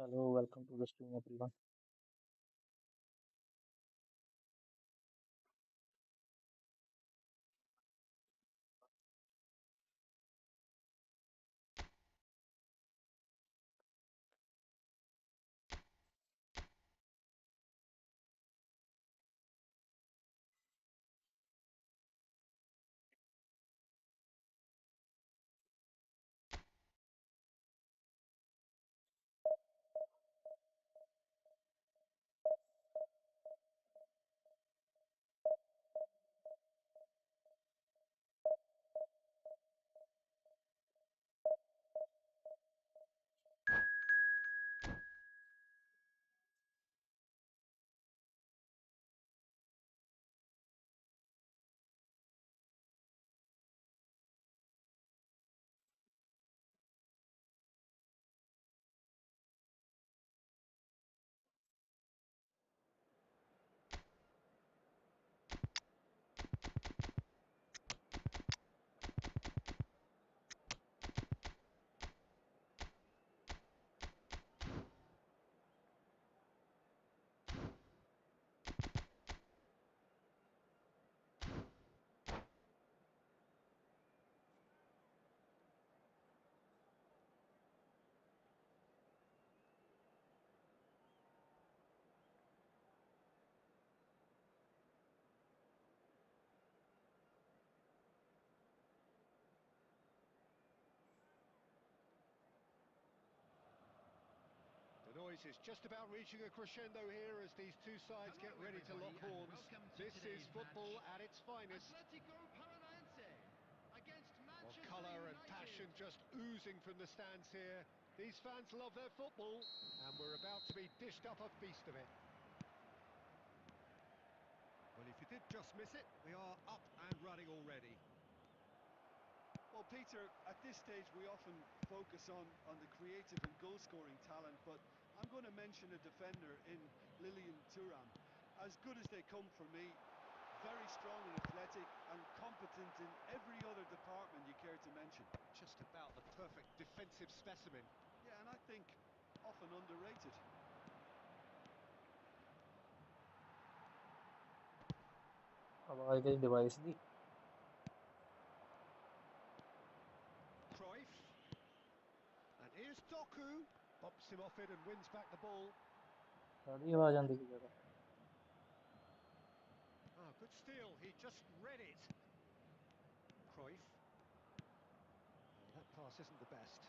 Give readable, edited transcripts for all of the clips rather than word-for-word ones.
Hello, welcome to the stream, everyone. The noise is just about reaching a crescendo here as these two sides get ready to lock horns. This is football at its finest. Well, colour and passion just oozing from the stands here. These fans love their football, and we're about to be dished up a feast of it. Well, if you did just miss it, we are up and running already. Well, Peter, at this stage we often focus on the creative and goal-scoring talent, but I'm going to mention a defender in Lilian Thuram. As good as they come for me, very strong and athletic and competent in every other department you care to mention. Just about the perfect defensive specimen. Yeah, and I think often underrated. आवाज गई device the Cruyff. And here's Doku. Bumps him off it and wins back the ball. सारी आवाज आंदी की जगह Ah, good steal. He just read it. Cruyff. Oh, that pass isn't the best.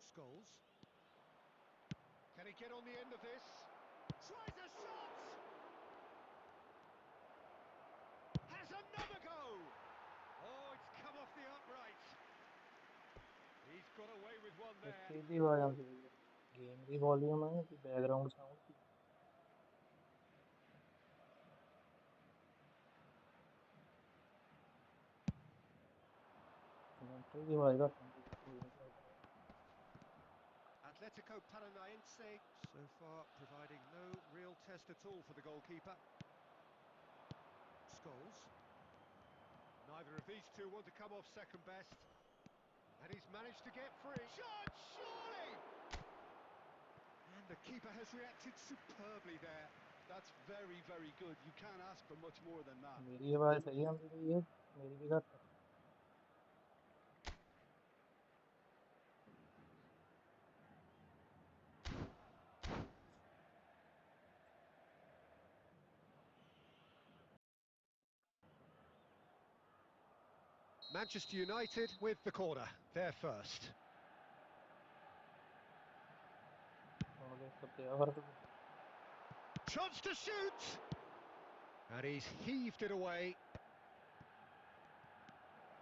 Scholes. Can he get on the end of this? Tries a shot! Has another go! Oh, it's come off the upright. He's got away with one एक there. चीज दी आवाज आंदी है game the volume है कि background sound की commentary दी आवाज घट आंदी है कोई नहीं चलता Atletico Paranaense so far providing no real test at all for the goalkeeper. Scholes. Neither of these two want to come off second best. And he's managed to get free. Shot, surely! And the keeper has reacted superbly there. That's very, very good. You can't ask for much more than that. मेरी आवाज सही आंदी पई है मेरी भी घट है Manchester United with the corner. They're first. और देख सकते हैं फर्क भी Chance to shoot! And he's heaved it away.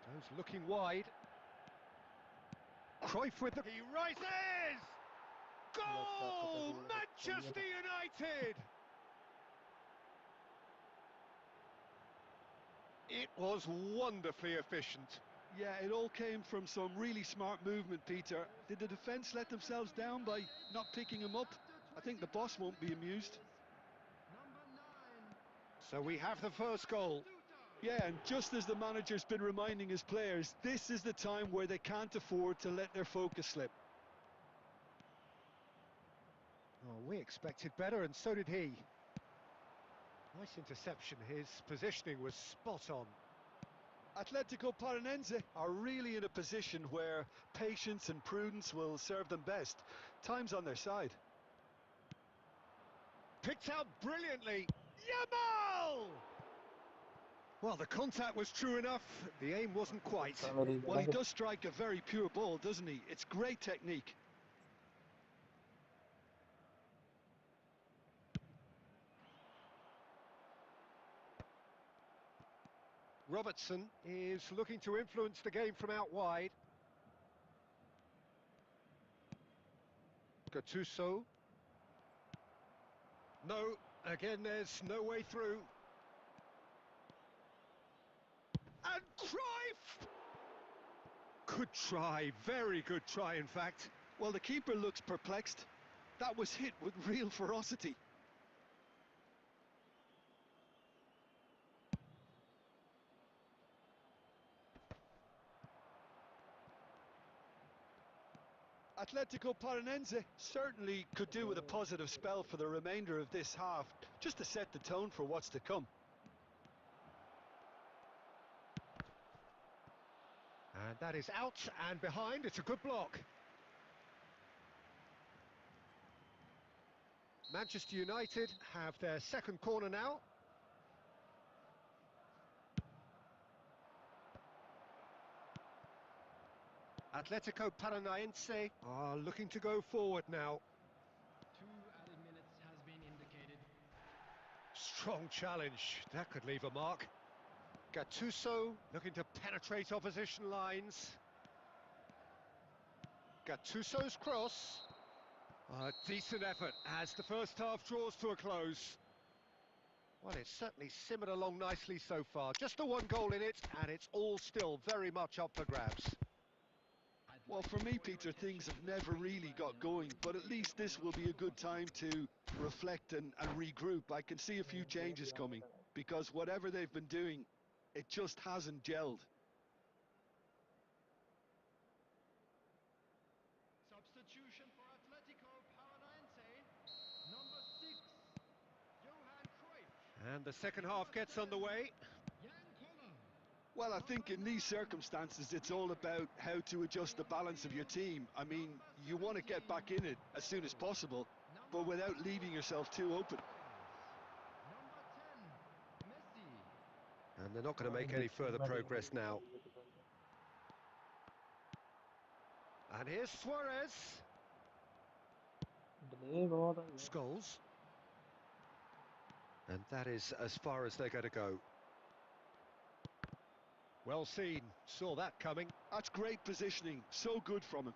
Goes looking wide. Cruyff with the... He rises! Left half पे Goal! गोल सही है Manchester United! It was wonderfully efficient. Yeah, it all came from some really smart movement, Peter. Did the defence let themselves down by not picking him up? I think the boss won't be amused. So we have the first goal. Yeah, and just as the manager's been reminding his players, this is the time where they can't afford to let their focus slip. Oh, we expected better, and so did he. Nice interception. His positioning was spot on. Atletico Paranense are really in a position where patience and prudence will serve them best. Time's on their side. Picked out brilliantly. Yamal! Well, the contact was true enough. The aim wasn't quite. Well, he does strike a very pure ball, doesn't he? It's great technique. Robertson is looking to influence the game from out wide. Gattuso. No, again there's no way through. And Cruyff! Good try, very good try in fact. Well, the keeper looks perplexed. That was hit with real ferocity. Atletico Paranense certainly could do with a positive spell for the remainder of this half, just to set the tone for what's to come. And that is out and behind. It's a good block. Manchester United have their second corner now. Atletico Paranaense are looking to go forward now. 2 added minutes has been indicated. Strong challenge. That could leave a mark. Gattuso looking to penetrate opposition lines. Gattuso's cross. A decent effort as the first half draws to a close. Well, it's certainly simmered along nicely so far. Just the one goal in it, and it's all still very much up for grabs. Well, for me, Peter, things have never really got going, but at least this will be a good time to reflect and regroup. I can see a few changes coming, because whatever they've been doing, it just hasn't gelled. Substitution for Atletico Paranaense, number 6, Johan Cruyff. And the second half gets underway. Well, I think in these circumstances, it's all about how to adjust the balance of your team. I mean, you want to get back in it as soon as possible, but without leaving yourself too open. Number 10, Messi. And they're not going to make any further progress now. And here's Suarez. Scholes. And that is as far as they're going to go. Well seen, saw that coming. That's great positioning, so good from him.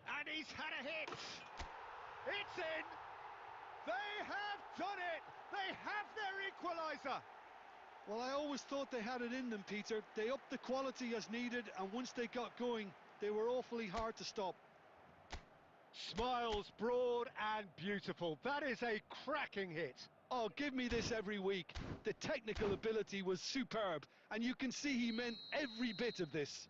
And he's had a hit! It's in! They have done it! They have their equaliser! Well, I always thought they had it in them, Peter. They upped the quality as needed, and once they got going, they were awfully hard to stop. Smiles broad and beautiful. That is a cracking hit. Oh, give me this every week. The technical ability was superb, and you can see he meant every bit of this.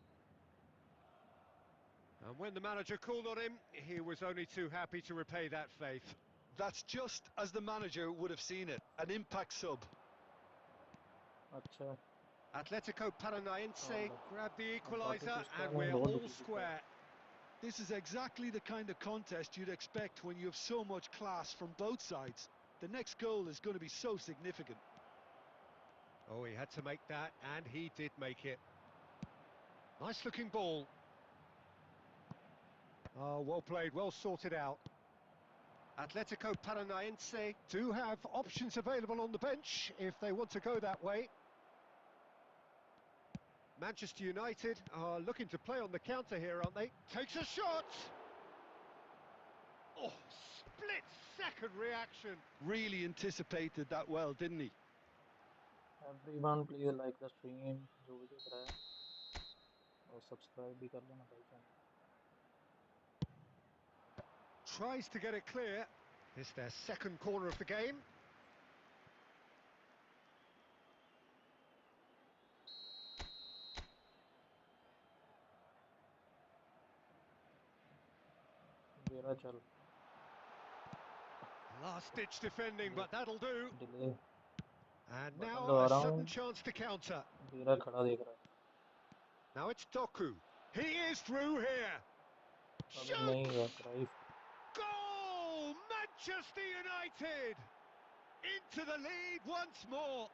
And when the manager called on him, he was only too happy to repay that faith. That's just as the manager would have seen it, an impact sub. Atletico Paranaense grabbed the equaliser, and we're all square. This is exactly the kind of contest you'd expect when you have so much class from both sides. The next goal is going to be so significant. Oh, he had to make that, and he did make it. Nice looking ball. Oh, well played, well sorted out. Atletico Paranaense do have options available on the bench if they want to go that way. Manchester United are looking to play on the counter here, aren't they? Takes a shot! Oh, split-second reaction. Really anticipated that well, didn't he? Everyone please like the stream जो भी देख रहा है और subscribe भी कर लेना भाई channel. Tries to get it clear. It's their second corner of the game. मेरा चल. Last-ditch defending, but that'll do. Delay And button now दबा a रहा sudden हूँ, chance to counter. वीरा खड़ा देख रहा Now it's Doku. He is through here. है, अबे Shoot! नहीं यार, क्राइफ Goal! Manchester United into the lead once more.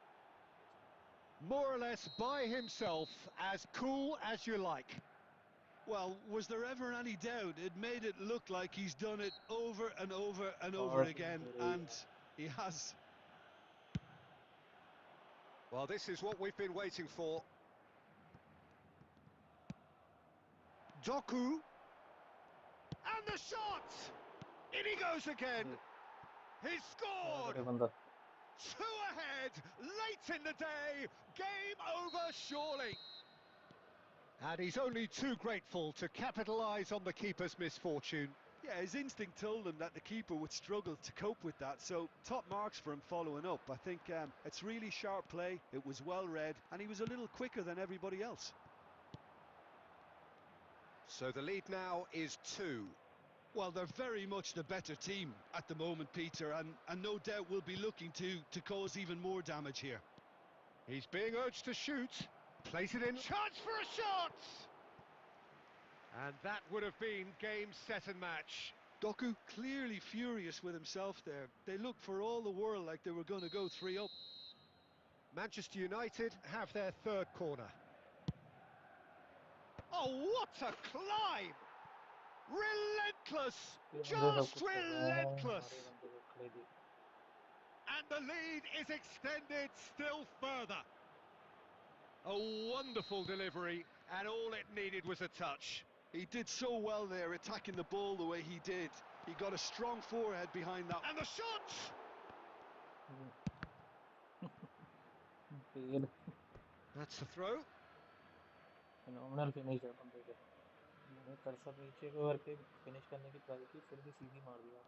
More or less by himself, as cool as you like. Well, was there ever any doubt? It made it look like he's done it over and over and over pass again, दे रही and है. he has. Well, this is what we've been waiting for. Doku. And the shot! In he goes again. He's क्या scored! करे बंदा. 2 ahead, late in the day, game over surely. And he's only too grateful to capitalise on the keeper's misfortune. Yeah, his instinct told him that the keeper would struggle to cope with that, so top marks for him following up. I think it's really sharp play, it was well read, and he was a little quicker than everybody else. So the lead now is 2. Well, they're very much the better team at the moment, Peter, and no doubt will be looking to cause even more damage here. He's being urged to shoot. Place it in. Chance for a shot! And that would have been game, set and match. Doku clearly furious with himself there. They looked for all the world like they were going to go 3 up. Manchester United have their third corner. Oh, what a climb! Relentless! ये बंदे सब Just कुछ कर रहे हैं, relentless! हमारे बंदे को खड़े देख. And the lead is extended still further. A wonderful delivery, and all it needed was a touch. He did so well there, attacking the ball the way he did. He got a strong forehead behind that. And the shot! पेल That's the throw. Phenomenal finish है बंदे का. मैंने cursor नीचे को करके finish करने की ट्राई की, फिर भी सीधी मार दिया.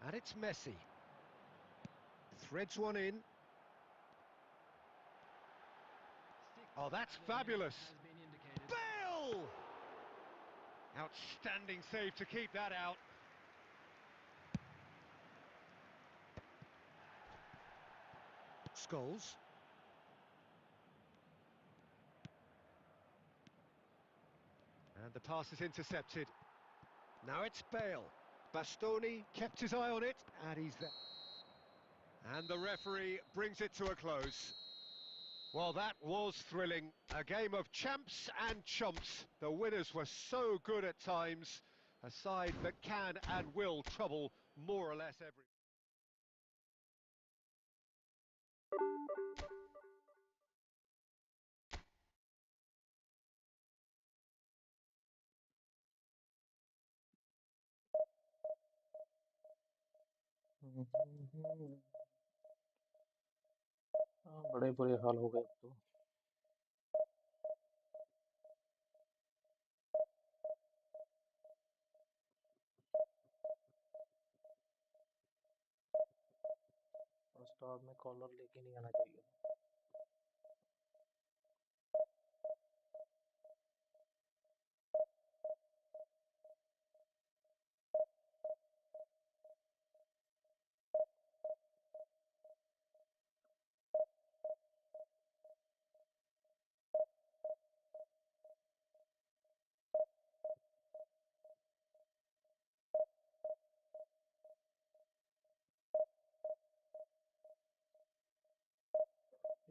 And it's Messi. Threads one in. Oh, that's fabulous. Has been indicated. Bale! Outstanding save to keep that out. Scholes. And the pass is intercepted. Now it's Bale. Bastoni kept his eye on it, and he's there. And the referee brings it to a close. Well, that was thrilling. A game of champs and chumps. The winners were so good at times. A side that can and will trouble more or less every... हाँ, बड़े बुरे हाल हो गए अब तो. First half में collar लेके नहीं आना चाहिए.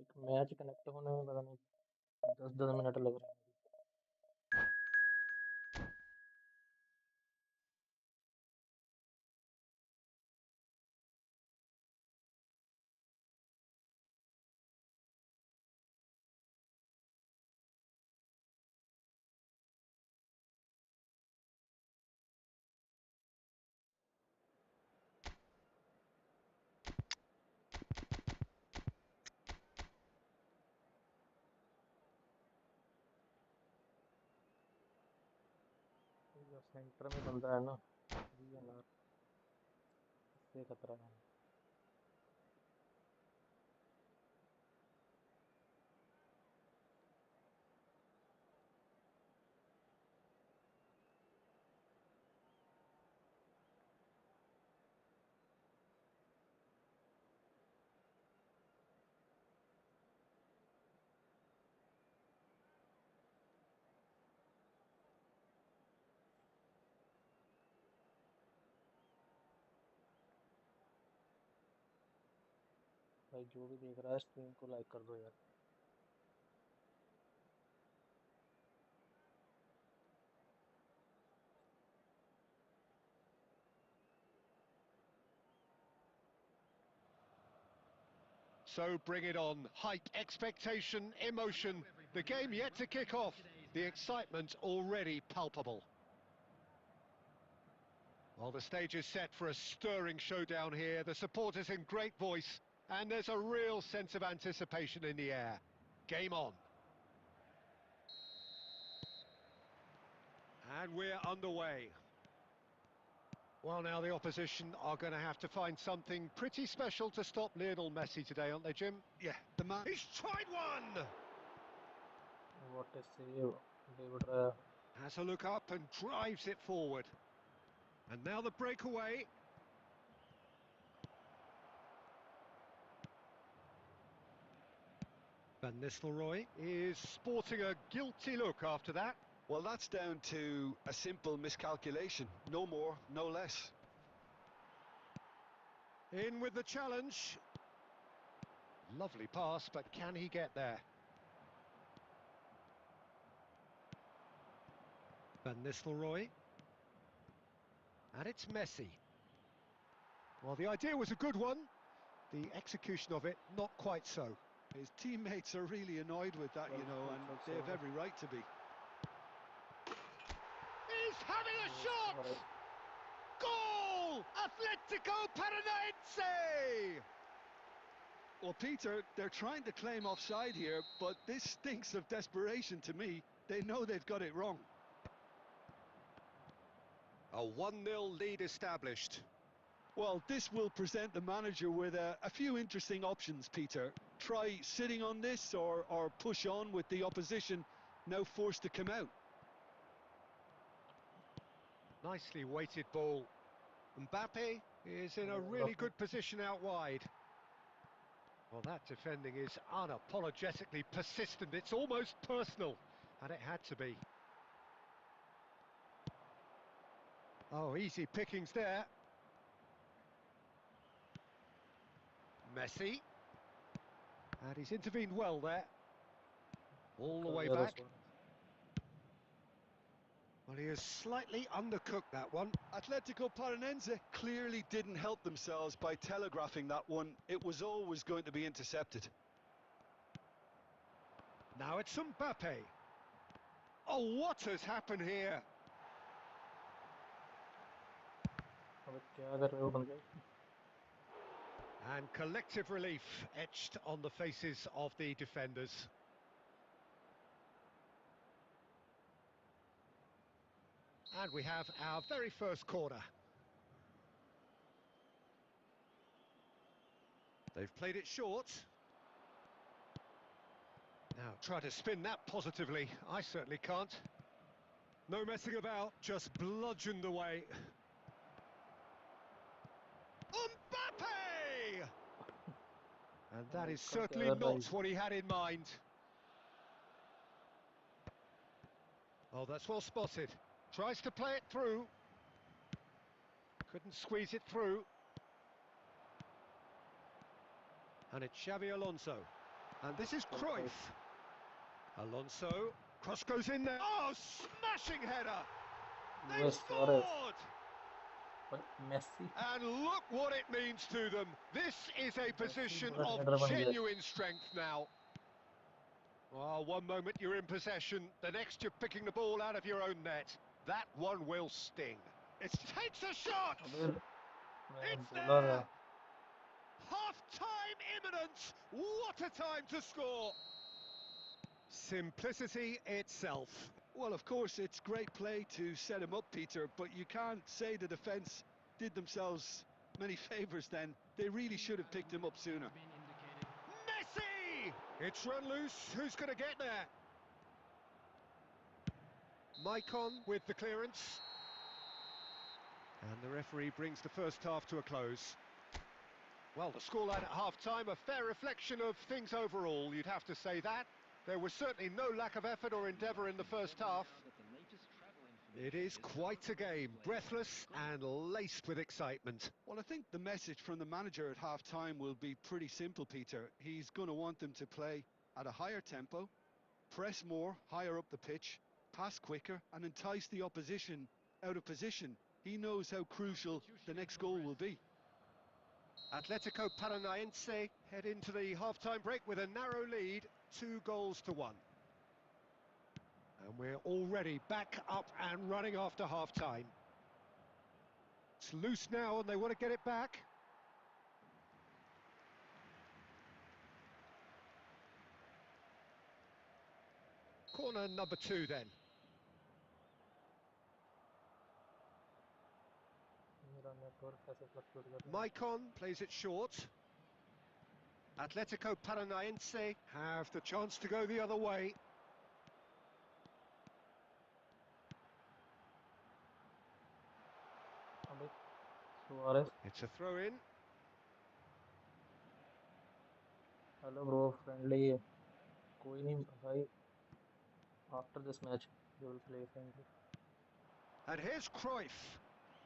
एक मैच कनेक्ट होने में पता नहीं 10-10 मिनट लग रहे हैं. जो सेंटर में बंदा है ना, DNR, इससे खतरा है. भाई जो भी देख रहा है स्ट्रीम को लाइक कर दो यार। So bring it on. Hype, expectation, emotion. The game yet to kick off. The excitement already palpable. Well, the stage is set for a stirring showdown here. The supporters in great voice, and there's a real sense of anticipation in the air. Game on. And we're underway. Well, now the opposition are going to have to find something pretty special to stop Lionel Messi today, aren't they, Jim? Yeah, the man. He's tried one! What a save, David Raya. Has a look up and drives it forward. And now the breakaway. Van Nistelrooy is sporting a guilty look after that. Well, that's down to a simple miscalculation. No more, no less. In with the challenge. Lovely pass, but can he get there? Van Nistelrooy. And it's Messi. Well, the idea was a good one. The execution of it, not quite so. His teammates are really annoyed with that, you know, and they have every right to be. He's having a shot! Goal! Atletico Paranaense! Well, Peter, they're trying to claim offside here, but this stinks of desperation to me. They know they've got it wrong. A 1-0 lead established. Well, this will present the manager with a few interesting options, Peter. Try sitting on this or push on with the opposition now forced to come out. Nicely weighted ball. Mbappe is in a really good position out wide. Well, that defending is unapologetically persistent. It's almost personal, and it had to be. Oh, easy pickings there. Messi. And he's intervened well there. All the way back. Well, he has slightly undercooked that one. Atletico Paranaense clearly didn't help themselves by telegraphing that one. It was always going to be intercepted. Now it's Mbappe. Oh, what has happened here? And collective relief etched on the faces of the defenders. And we have our very first corner. They've played it short. Now, try to spin that positively. I certainly can't. No messing about, just bludgeoned away. Mbappe! And that is certainly not what he had in mind. Oh, that's well spotted. Tries to play it through. Couldn't squeeze it through. And it's Xavi Alonso. And this is Cruyff. Alonso. Cross goes in there. Oh, smashing header! They scored! But Messi. And look what it means to them. This is a position of genuine strength now. Oh, one moment you're in possession, the next you're picking the ball out of your own net. That one will sting. It takes a shot! It's there! Half-time imminent! What a time to score! Simplicity itself. Well, of course, it's great play to set him up, Peter, but you can't say the defence did themselves many favours then. They really should have picked him up sooner. Messi! It's run loose. Who's going to get there? Maicon with the clearance. And the referee brings the first half to a close. Well, the scoreline at half-time, a fair reflection of things overall, you'd have to say that. There was certainly no lack of effort or endeavour in the first half. It is quite a game, breathless and laced with excitement. Well, I think the message from the manager at half-time will be pretty simple, Peter. He's going to want them to play at a higher tempo, press more, higher up the pitch, pass quicker, and entice the opposition out of position. He knows how crucial the next goal will be. Atletico Paranaense head into the half-time break with a narrow lead, 2-1. And we're already back up and running after half-time. It's loose now and they want to get it back. Corner number 2 then. मेरा network कैसे fluctuate कर रहा है? Maicon plays it short. Atletico Paranaense have the chance to go the other way. अबे Suarez. It's a throw-in. Hello bro, friendly है. कोई नहीं भाई. After this match, we will play friendly. And here's Cruyff.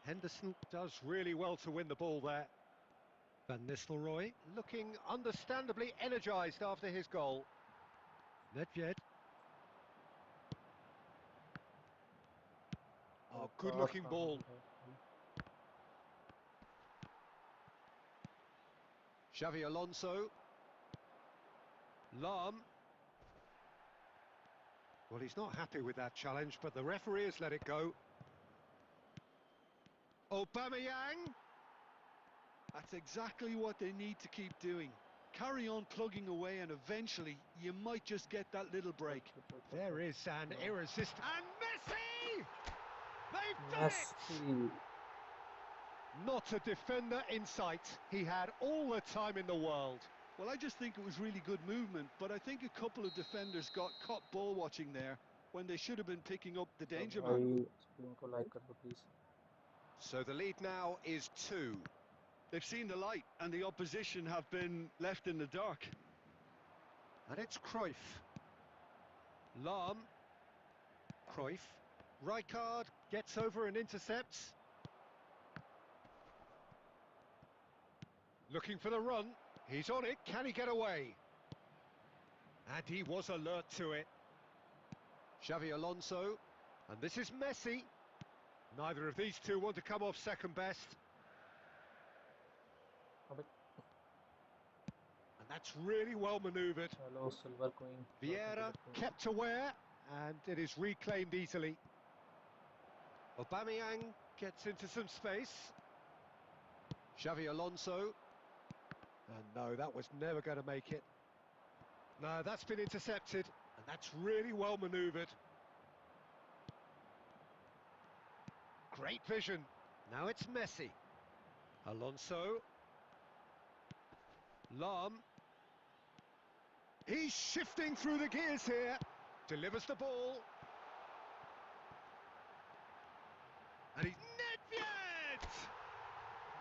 Henderson does really well to win the ball there. Van Nistelrooy looking understandably energised after his goal. Nedved. Oh, good looking ball. Xavi Alonso. Lam. Well, he's not happy with that challenge, but the referee has let it go. Aubameyang. That's exactly what they need to keep doing. Carry on plugging away and eventually you might just get that little break. There is an irresistible... And Messi! They've done it! Not a defender in sight. He had all the time in the world. Well, I just think it was really good movement, but I think a couple of defenders got caught ball watching there when they should have been picking up the danger man. So the lead now is 2. They've seen the light and the opposition have been left in the dark. And it's Cruyff. Lam. Cruyff. Rijkaard gets over and intercepts. Looking for the run. He's on it. Can he get away? And he was alert to it. Xavi Alonso. And this is Messi. Neither of these two want to come off second best. And that's really well manoeuvred. Hello, Silver Queen. Vieira kept aware, and it is reclaimed easily. Aubameyang gets into some space. Xavi Alonso. And no, that was never going to make it. No, that's been intercepted, and that's really well manoeuvred. Great vision. Now it's Messi. Alonso. Lam. He's shifting through the gears here. Delivers the ball. And he's... Nedved!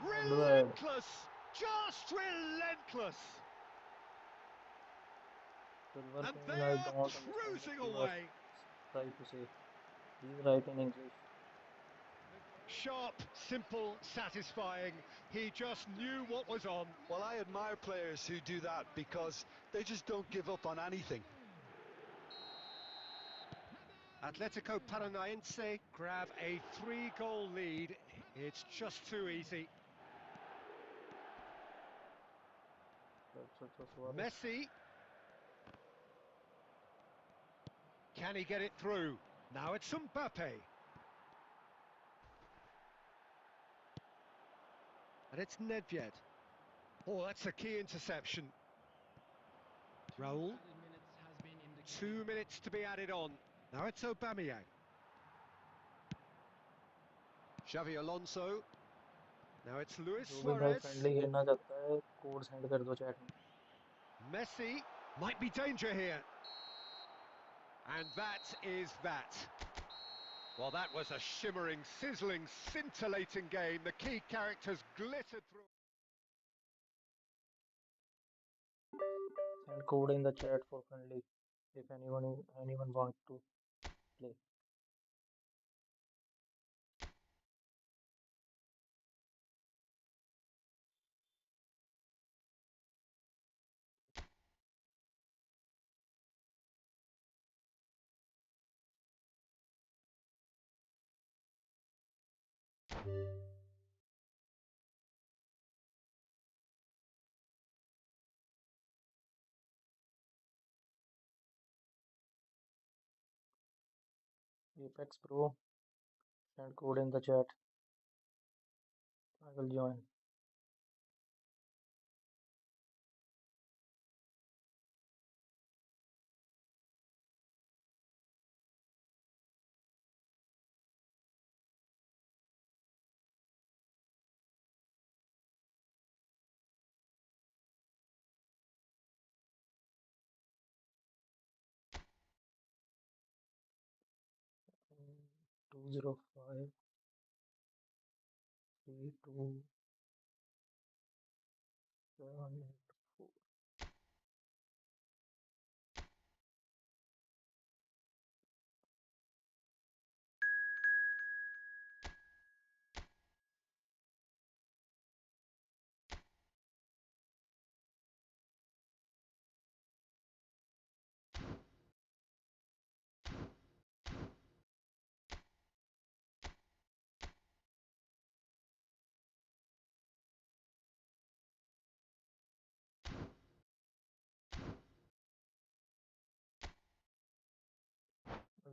Relentless! Just relentless! And they are cruising away. Try to say. He's right in English. Sharp, simple, satisfying. He just knew what was on. Well, I admire players who do that because they just don't give up on anything. Atletico Paranaense grab a 3-goal lead. It's just too easy. Messi. Can he get it through? Now it's Mbappe. And it's Nedved. Oh, that's a key interception. Raul. 2 minutes to be added on. Now it's Aubameyang. Xavi Alonso. Now it's Luis Suarez. Messi. Might be danger here. And that is that. Well, that was a shimmering, sizzling, scintillating game. The key characters glittered through. Send code in the chat for friendly if anyone want to play. Apex Pro, send code in the chat. I will join. Mm, 205 32 784.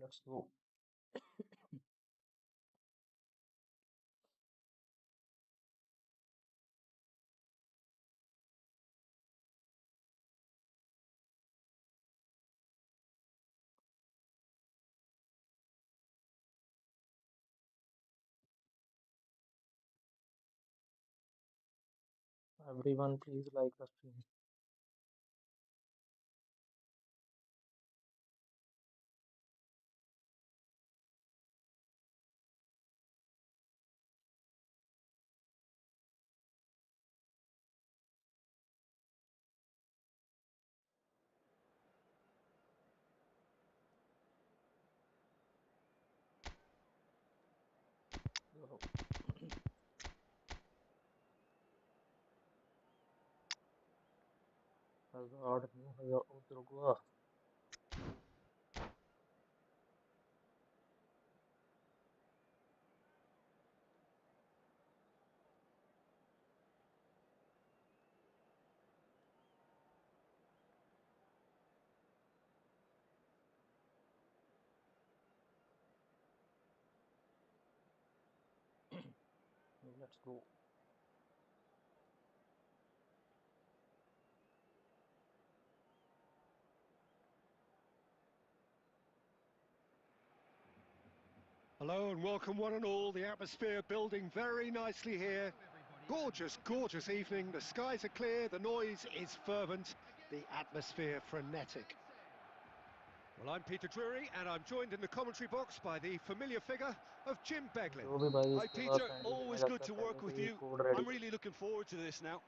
Let's go. Everyone, please like the stream. Yo. Hazard, no Hazard, otro gol. Let's go. Hello and welcome one and all. The atmosphere building very nicely here. Gorgeous, gorgeous evening. The skies are clear, the noise is fervent, the atmosphere frenetic. Well, I'm Peter Drury and I'm joined in the commentary box by the familiar figure of Jim Beglin. जो भी भाई Hi इसके बाद Peter, friendly खेलने always जाता good है to पहले work से with he you. Code ready I'm कर really looking forward to this now.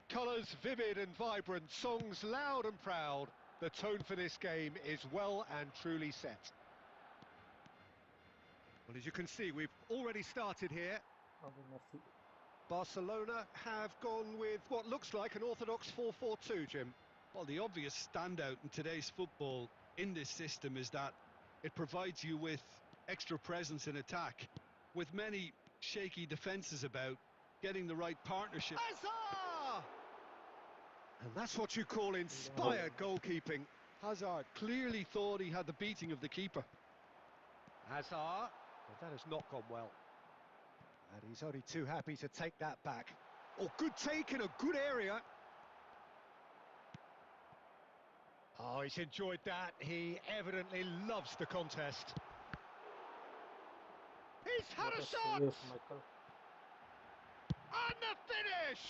Colours vivid and vibrant, songs loud and proud. The tone for this game is well and truly set. Well, as you can see, we've already started here. अभी Messi Barcelona have gone with what looks like an orthodox 4-4-2, Jim. Well, the obvious standout in today's football in this system is that it provides you with extra presence in attack. With many shaky defences about, getting the right partnership. Hazard! And that's what you call inspired goalkeeping. Hazard clearly thought he had the beating of the keeper. Hazard, but that has not gone well. And he's only too happy to take that back. Oh, good take in a good area. Oh, he's enjoyed that. He evidently loves the contest. He's had What a a shot! save, Michael. And the finish!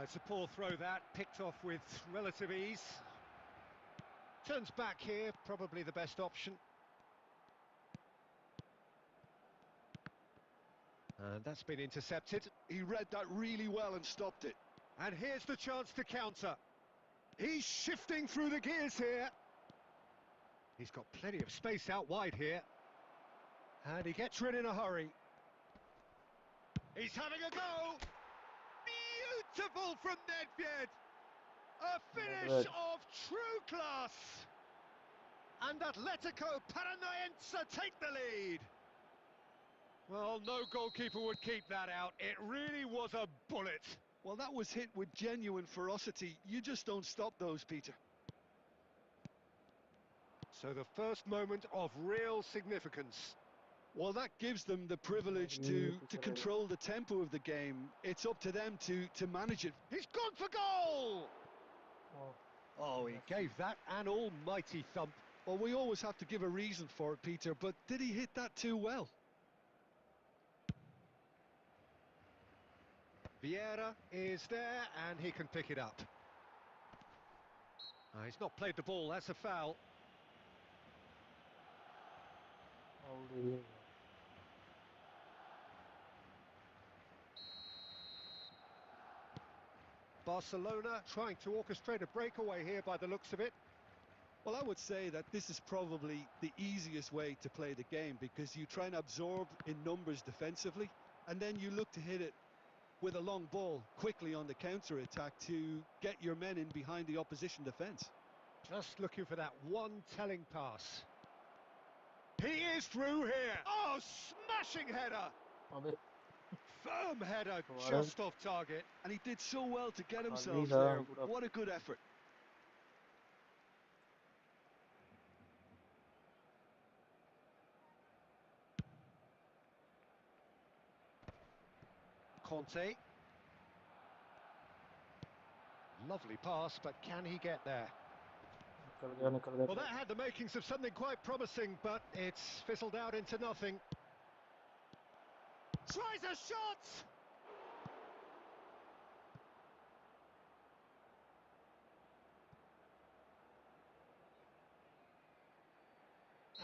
It's a poor throw that, picked off with relative ease. Turns back here, probably the best option. And that's been intercepted. He read that really well and stopped it. And here's the chance to counter. He's shifting through the gears here. He's got plenty of space out wide here. And he gets rid in a hurry. He's having a go! Beautiful from Nedved! A finish of true class! And Atletico Paranaense take the lead. Well, no goalkeeper would keep that out. It really was a bullet. Well, that was hit with genuine ferocity. You just don't stop those, Peter. So the first moment of real significance. Well, that gives them the privilege to control the tempo of the game. It's up to them to manage it. He's gone for goal! Oh, Oh, he gave that an almighty thump. Well, we always have to give a reason for it, Peter, but did he hit that too well? Vieira is there and he can pick it up. He's not played the ball, that's a foul. all the Barcelona trying to orchestrate a breakaway here by the looks of it. Well, I would say that this is probably the easiest way to play the game because you try and absorb in numbers defensively and then you look to hit it with a long ball quickly on the counter-attack to get your men in behind the opposition defence. Just looking for that one telling pass. He is through here. Oh, smashing header. अबे Firm header, What just off target. And he did so well to get himself खाली there. था पूरा What a good effort. Conte. Lovely pass, but can he get there? निकल गया Well, that had the makings of something quite promising, but it's fizzled out into nothing. Tries a shot!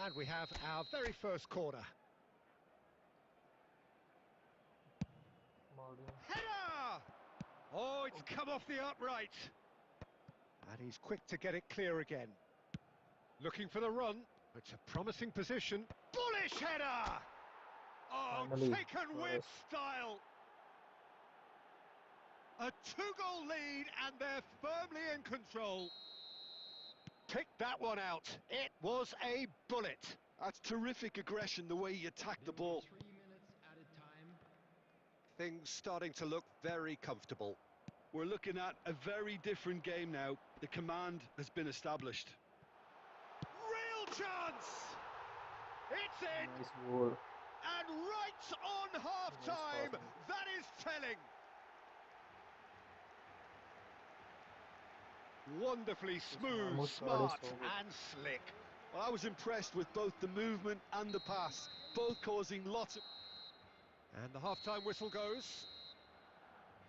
And we have our very first corner. Header! Oh, it's come off the upright. And he's quick to get it clear again. Looking for the run. It's a promising position. Bullish header! Oh, Finally, taken with yes. style. A two-goal lead and they're firmly in control. Picked that one out. It was a bullet. That's terrific aggression, the way he attacked the ball. 3 minutes added time. Things starting to look very comfortable. We're looking at a very different game now. The command has been established. Real chance! It's in! nice goal And right on half-time! passing. That is telling! Wonderfully smooth, Mahmoud smart Sade is so good. and slick. Well, I was impressed with both the movement and the pass, both causing lots of... And the half-time whistle goes.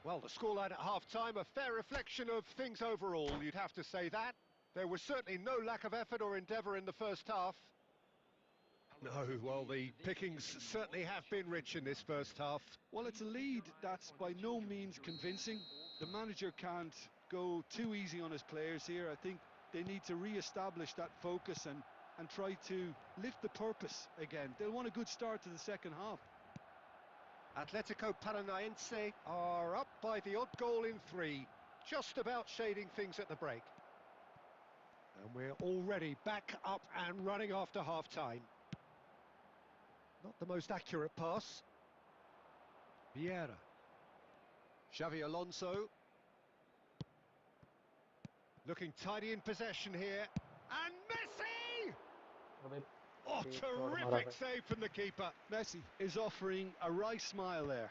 Well, the scoreline at half-time, a fair reflection of things overall, you'd have to say that. There was certainly no lack of effort or endeavour in the first half. No, well, the pickings certainly have been rich in this first half. Well, it's a lead that's by no means convincing. The manager can't go too easy on his players here. I think they need to re-establish that focus and try to lift the purpose again. They'll want a good start to the second half. Atletico Paranaense are up by the odd goal in 3, just about shading things at the break. And we're already back up and running after half-time. Not the most accurate pass. Vieira. Xavi Alonso. Looking tidy in possession here. And Messi! अबे Oh, Great shot, Mara terrific bhai. save from the keeper. Messi is offering a wry smile there.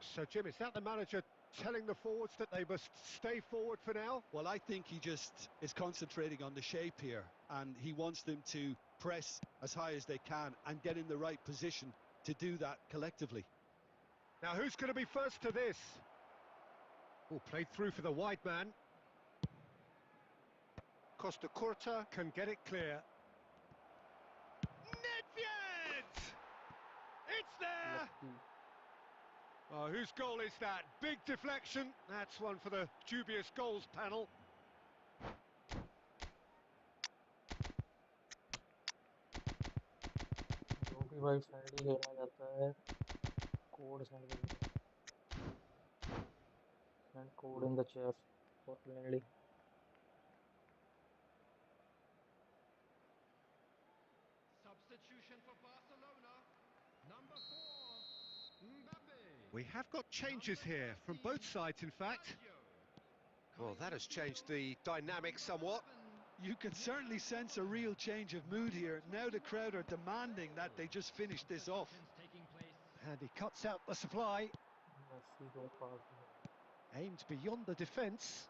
So, Jim, is that the manager telling the forwards that they must stay forward for now? Well, I think he just is concentrating on the shape here, and he wants them to press as high as they can and get in the right position to do that collectively. Now, who's going to be first to this? Oh, played through for the wide man. Costa Curta can get it clear. Nedved! It's there! Lucky. Oh, whose goal is that? Big deflection. That's one for the dubious goals panel. जो भी भाई side ही खेला जाता है code send कर दो send code in the chat Scotland. Substitution for Barcelona. Number 4, Mbappe. We have got changes here from both sides, in fact. Well, that has changed the dynamic somewhat. You can certainly sense a real change of mood here. Now the crowd are demanding that they just finish this off. Taking place. And he cuts out the supply, Messi को pass दिया. aimed beyond the defence.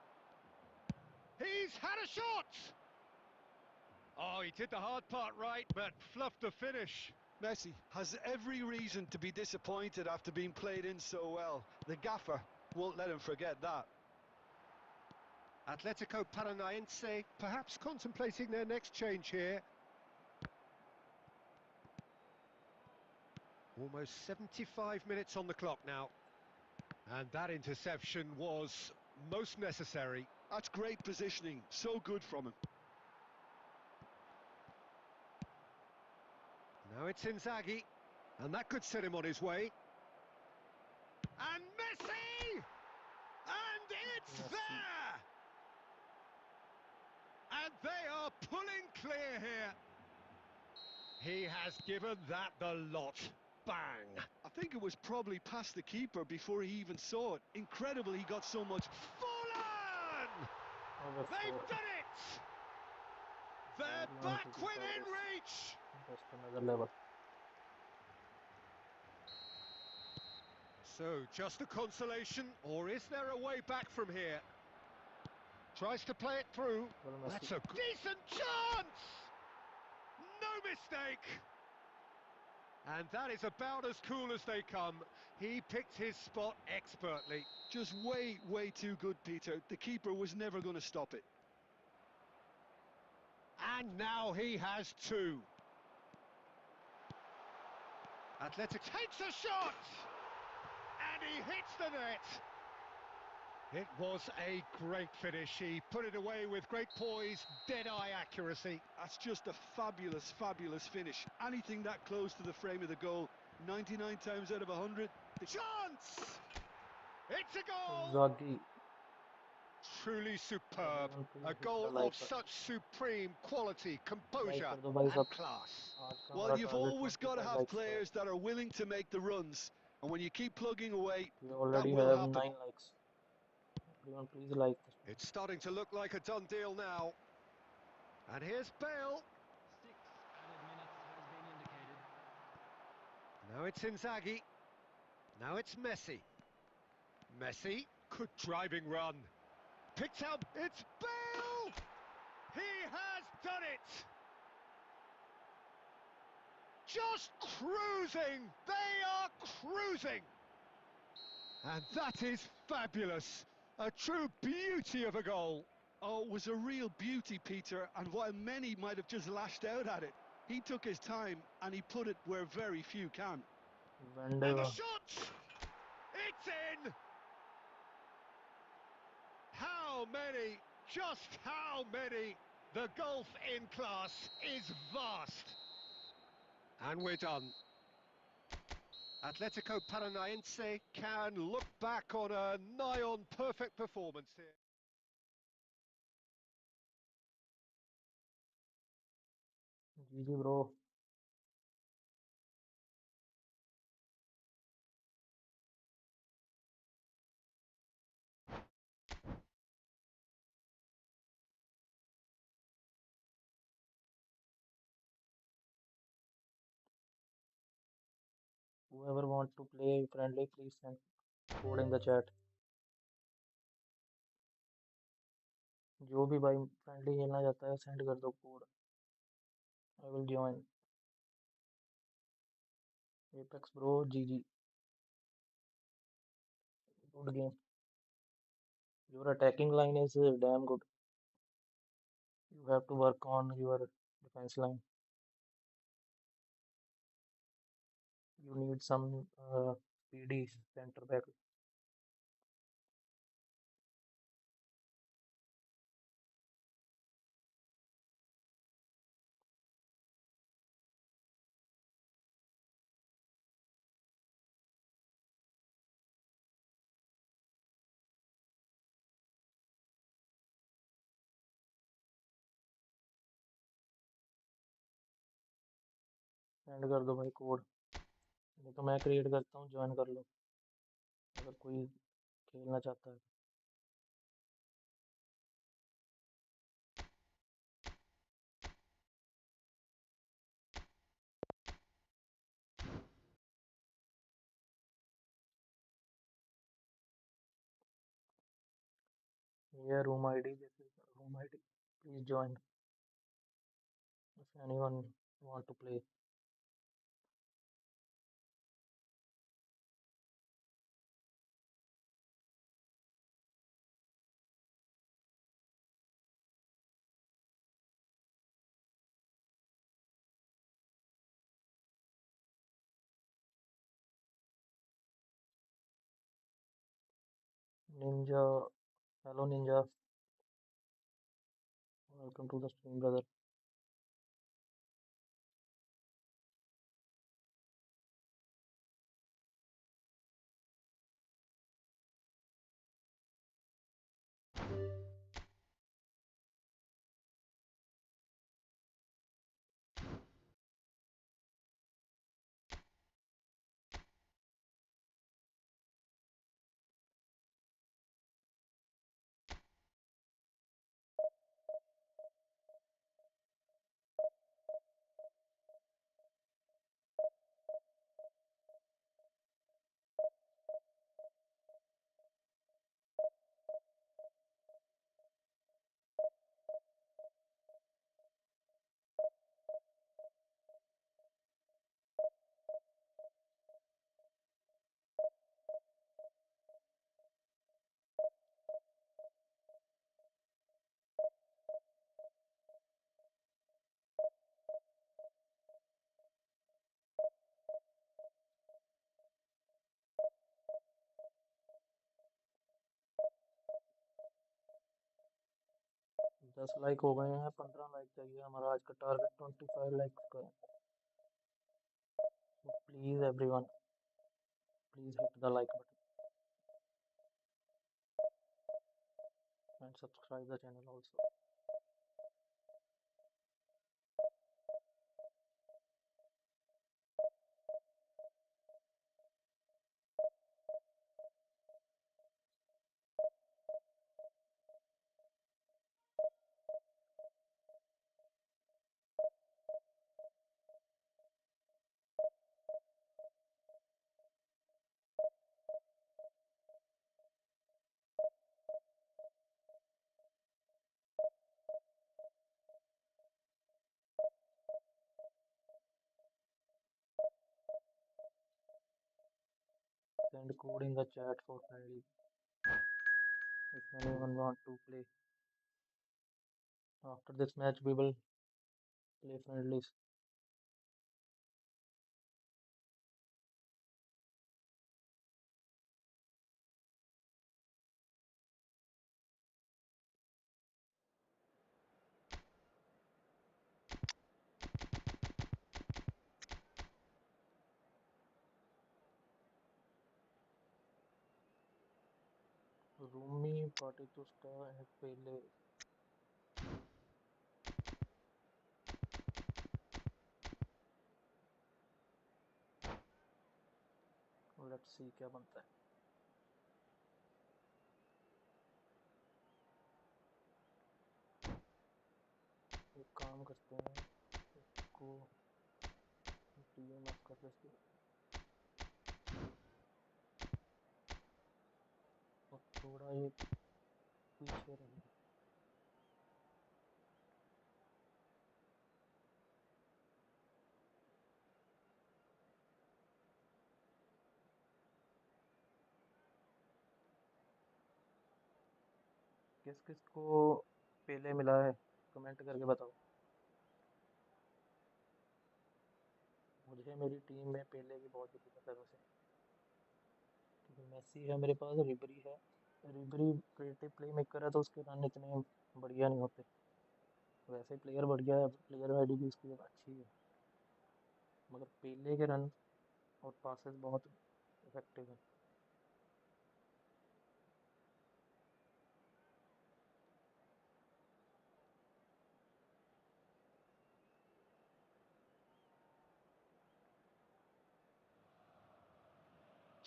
He's had a shot! Oh, he did the hard part right, but fluffed the finish. Messi has every reason to be disappointed after being played in so well. The gaffer won't let him forget that. Atletico Paranaense perhaps contemplating their next change here. Almost 75 minutes on the clock now. And that interception was most necessary. That's great positioning, so good from him. Now it's Inzaghi, and that could set him on his way. And Messi! And it's Messi. there! And they are pulling clear here. He has given that the lot. Bang! I think it was probably past the keeper before he even saw it. Incredible he got so much. Fallen! Over They've 4. done it! They're Ireland back to within Paris. reach! Just another level. So, just a consolation, or is there a way back from here? Tries to play it through. Well, Messi. That's a decent chance! No mistake! And that is about as cool as they come. He picked his spot expertly. Just way, way too good, Peter. The keeper was never going to stop it. And now he has two. Athletic takes a shot! And he hits the net! It was a great finish. He put it away with great poise, dead-eye accuracy. That's just a fabulous, fabulous finish. Anything that close to the frame of the goal, 99 times out of 100. Chance! It's a goal! Inzaghi. Truly superb. Everyone please A hit the goal like of button. such supreme quality, Like composure कर दो भाई and साहब. class. आज का Well, हमारा you've target always got to 25 have likes है. players that are willing to make the runs. And when you keep plugging away, We that already will have happen. 9 likes. Everyone please like this. It's starting to look like a done deal now. And here's Bale. 6 added minutes has been indicated. Now it's Inzaghi. Now it's Messi. Messi, good driving run. Picked out, it's Bale! He has done it! Just cruising! They are cruising! And that is fabulous. A true beauty of a goal. Oh, it was a real beauty, Peter. And while many might have just lashed out at it, he took his time and he put it where very few can. And the Vendeva. shot! It's in! How many? Just how many? The gulf in class is vast. And we're done. Atletico Paranaense can look back on a nigh-on perfect performance here. GG bro. Whoever want to play friendly, please send code in the chat. जो भी भाई friendly खेलना चाहता है send कर दो code. I will join. Apex bro, GG. Good game. Your attacking line is damn good. You have to work on your defense line. You need some speedy center back. Send कर दो भाई code, नहीं तो मैं create करता हूँ, join कर लो अगर कोई खेलना चाहता है। ये रूम आईडी, जैसे room ID, please join if anyone want to play. Ninja, hello Ninja, welcome to the stream brother. दस लाइक हो गए हैं, 15 लाइक चाहिए हमारा आज का टारगेट, 25 लाइक का है। So please everyone, please hit the like button and subscribe the channel also. Send code in the chat for friendly if anyone want to play. After this match we will play friendlies. Rumi Patitusta and Pele. Let's see क्या बनता है। एक काम करते हैं, इसको DNF कर देते हैं और थोड़ा ये पीछे रहे। किस किस को पेले मिला है कमेंट करके बताओ। मुझे मेरी टीम में पेले की बहुत ज़रूरत है वैसे, क्योंकि मेसी है मेरे पास, रिबरी है। रिबरी क्रिएटिव प्ले मेकर है तो उसके रन इतने बढ़िया नहीं होते, वैसे प्लेयर बढ़िया है, प्लेयर आईडी भी उसकी अच्छी है, मगर पेले के रन और पासेस बहुत इफेक्टिव है।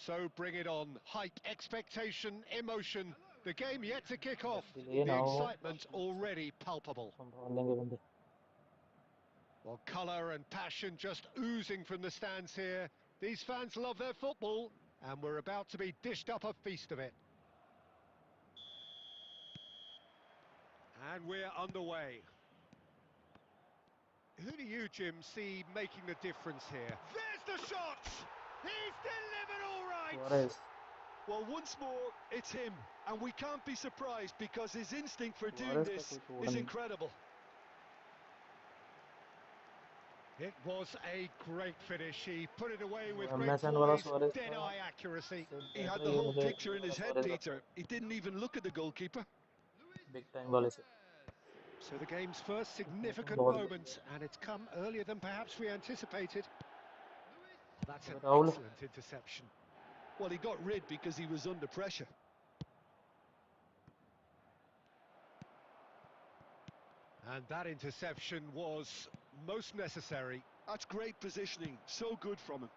So bring it on. Hype, expectation, emotion. The game yet to kick off. Delay The ना हो excitement already palpable. संभाल लेंगे बंदे Well, colour and passion just oozing from the stands here. These fans love their football, and we're about to be dished up a feast of it. And we're underway. Who do you, Jim, see making the difference here? There's the shot! He's delivered all right! Suarez Well, once more, it's him, and we can't be surprised because his instinct for doing Suarez का this कोई तोड़ is नहीं incredible. It was a great finish. He put it away वो with great MSN वाला poise, Suarez था dead-eye accuracy. उससे He had better the ये whole मुझे picture ये in वाला his head, सुआरेस लगता है Peter. He didn't even look at the goalkeeper. Big time वाले से So the game's first finishing significant बहुत बढ़िया moment, and it's come earlier than perhaps we anticipated. Oh, that's an है Rahul excellent interception. Well, he got rid because he was under pressure. And that interception was most necessary. That's great positioning. So good from him.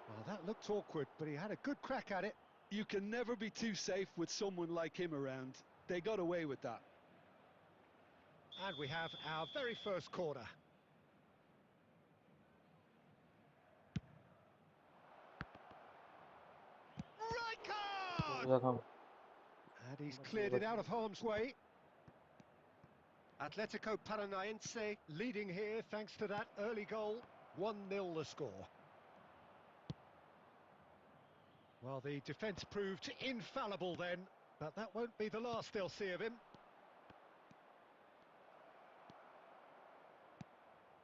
Well, that looked awkward, but he had a good crack at it. You can never be too safe with someone like him around. They got away with that. And we have our very first corner. हो Rijkaard! गया था And he's बच गए cleared it बच out गए of harm's way. Atletico Paranaense leading here thanks to that early goal. 1-0 the score. Well, the defence proved infallible then, but that won't be the last they'll see of him.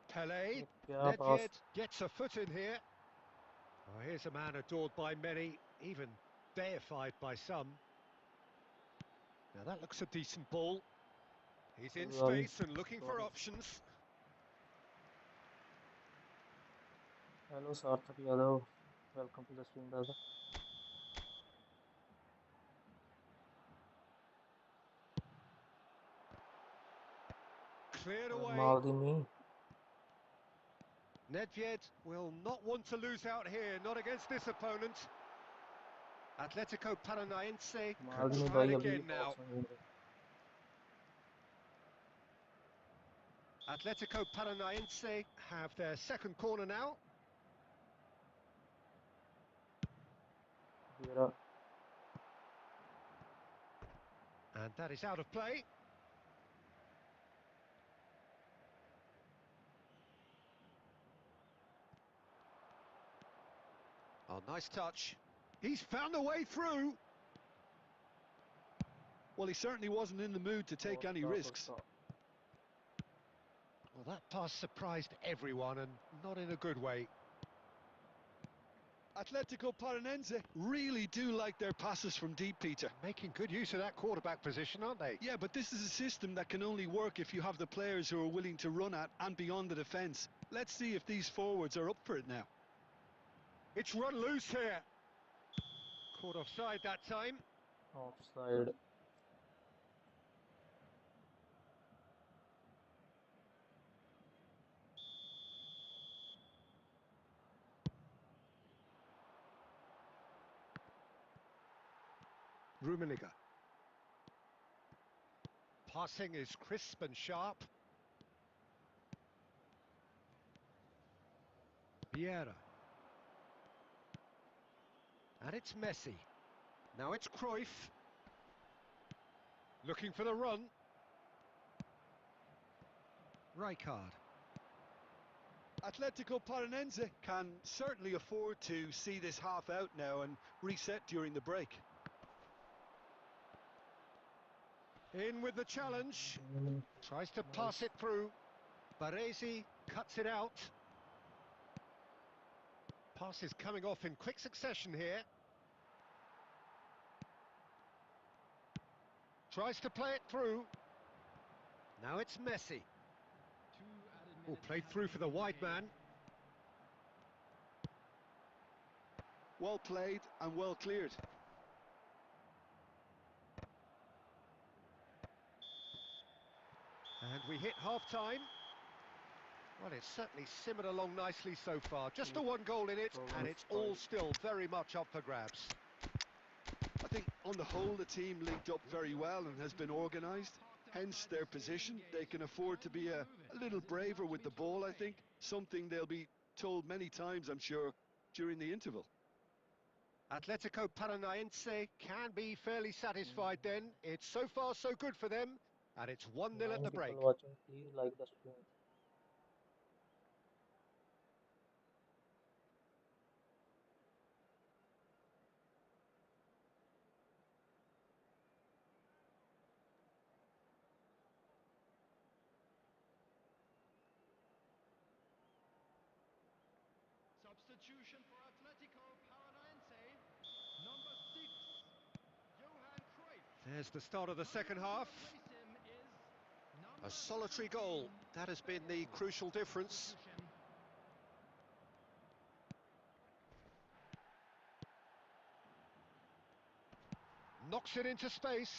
Pele, ये क्या Nedved pass gets a foot in here. Oh, here's a man adored by many, even deified by some. Now that looks a decent ball. He's in Ravi space and looking for Suarez options. Hello Sarthak Yadav welcome to the stream brother Cleared away. Maldini Nedved will not want to lose out here, not against this opponent. Atletico Paranaense could मालदीनी try it भाई अभी again now. Box में घूम रहे Atletico Paranaense have their second corner now. हैं Vieira And that is out of play. Oh, nice touch. He's found a way through. Well, he certainly wasn't in the mood to take any Costa risks. Costa Well, that pass surprised everyone, and not in a good way. Atletico Paranense really do like their passes from deep, Peter. Making good use of that quarterback position, aren't they? Yeah, but this is a system that can only work if you have the players who are willing to run at and beyond the defence. Let's see if these forwards are up for it now. It's run loose here. Caught offside that time. Offside Rummenigge. Passing is crisp and sharp. Vieira. And it's Messi. Now it's Cruyff. Looking for the run. Rijkaard. Atletico Paranense can certainly afford to see this half out now and reset during the break. In with the challenge. Tries to pass nice it through. Baresi cuts it out. Pass is coming off in quick succession here. Tries to play it through. Now it's Messi. Oh, played through for the wide man. Well played and well cleared. And we hit half-time. Well, it's certainly simmered along nicely so far. Just a one goal in it, and it's all 5. still very much up for grabs. I think on the whole the team linked up very well and has been organised, hence their position. They can afford to be a little braver with the ball, I think, something they'll be told many times, I'm sure, during the interval. Atletico Paranaense can be fairly satisfied then. It's so far so good for them, and it's 1-0 at 9 the break. people watching, please like the stream. Substitution for Atletico Paranaense. Number 6, Johan Cruyff. There's the start of the second half. Replace him is A number solitary 17, goal. That has been the Bale. crucial difference. Substitution. Knocks it into space.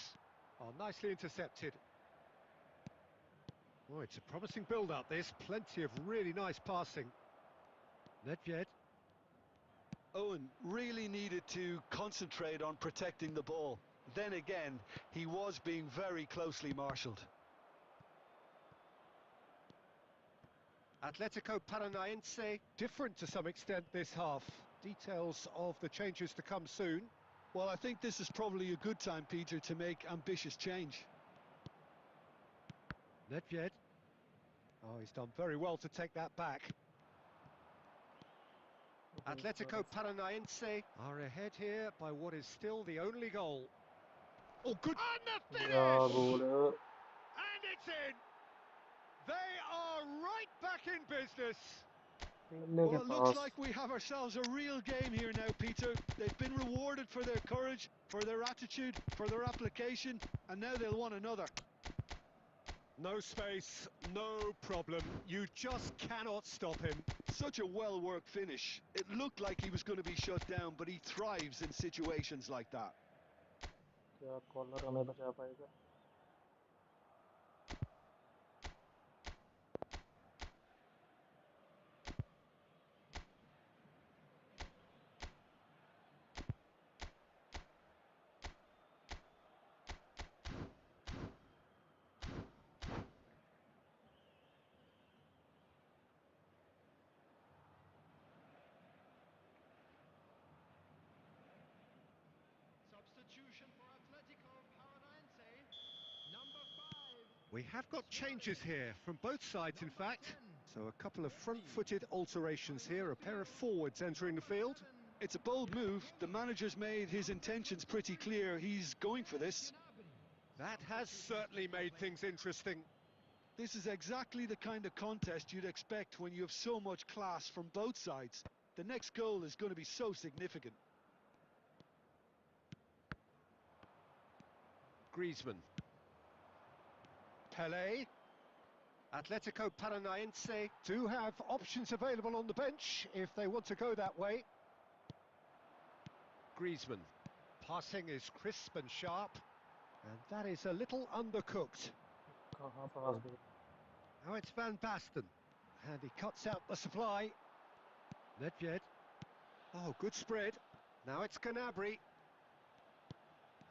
Oh, nicely intercepted. Oh, it's a promising build-up, this. Plenty of really nice passing. Nedved. Owen really needed to concentrate on protecting the ball. Then again, he was being very closely marshalled. Atletico Paranaense, different to some extent this half. Details of the changes to come soon. Well, I think this is probably a good time, Peter, to make ambitious change. Nedved. Oh, he's done very well to take that back. Atletico Paranaense are ahead here by what is still the only goal. Oh, good! And the finish! Yeah, goal. And it's in! They are right back in business. Pele Well, के it looks pass. like we have ourselves a real game here now, Peter. They've been rewarded for their courage, for their attitude, for their application, and now they'll want another. No space, no problem. You just cannot stop him. Such a well-worked finish. It looked like he was going to be shut down, but he thrives in situations like that. क्या collar हमें बचा पाएगा? Substitution for Atletico Paranaense. Number 5. We have got changes here, from both sides in fact. So a couple of front-footed alterations here, a pair of forwards entering the field. It's a bold move. The manager's made his intentions pretty clear. He's going for this. That has certainly made things interesting. This is exactly the kind of contest you'd expect when you have so much class from both sides. The next goal is going to be so significant. Griezmann. Pele. Atletico Paranaense do have options available on the bench if they want to go that way. Griezmann. Passing is crisp and sharp. And that is a little undercooked. कहाँ पास दे? Now it's Van Basten. And he cuts out the supply. Nedved. Oh, good spread. Now it's Gnabry.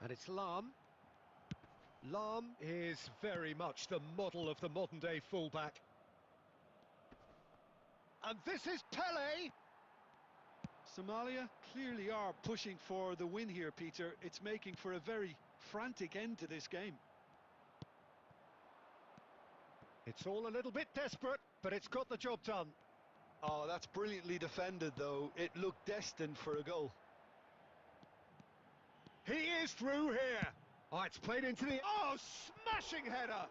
And it's Lahm. Lahm is very much the model of the modern-day fullback. And this is Pele! Somalia clearly are pushing for the win here, Peter. It's making for a very frantic end to this game. It's all a little bit desperate, but it's got the job done. Oh, that's brilliantly defended, though. It looked destined for a goal. He is through here. Oh, it's played into the... Oh, smashing header!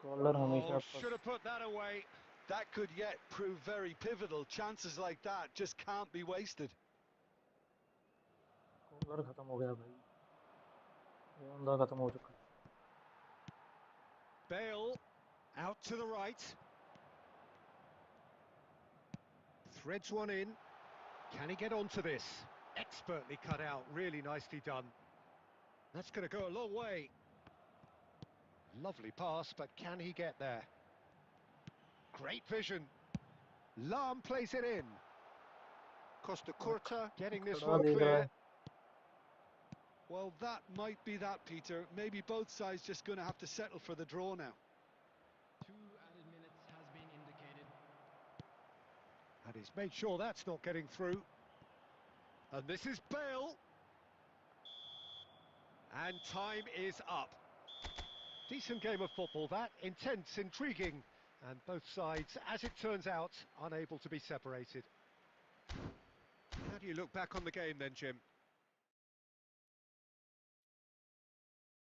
कॉलर हमेशा Oh, pass. should have put that away. That could yet prove very pivotal. Chances like that just can't be wasted. कॉलर खत्म हो गया भाई. ये बंदा खत्म हो चुका. Bale out to the right. Threads one in. Can he get onto this? Expertly cut out, really nicely done. That's going to go a long way. Lovely pass, but can he get there? Great vision. Lam plays it in. Costa Curta getting this खड़ा one देख रहा clear. है. Well, that might be that, Peter. Maybe both sides just going to have to settle for the draw now. 2 added minutes has been indicated. And he's made sure that's not getting through. And this is Bale. And time is up. Decent game of football that, intense, intriguing, and both sides, as it turns out, unable to be separated. How do you look back on the game then, Jim?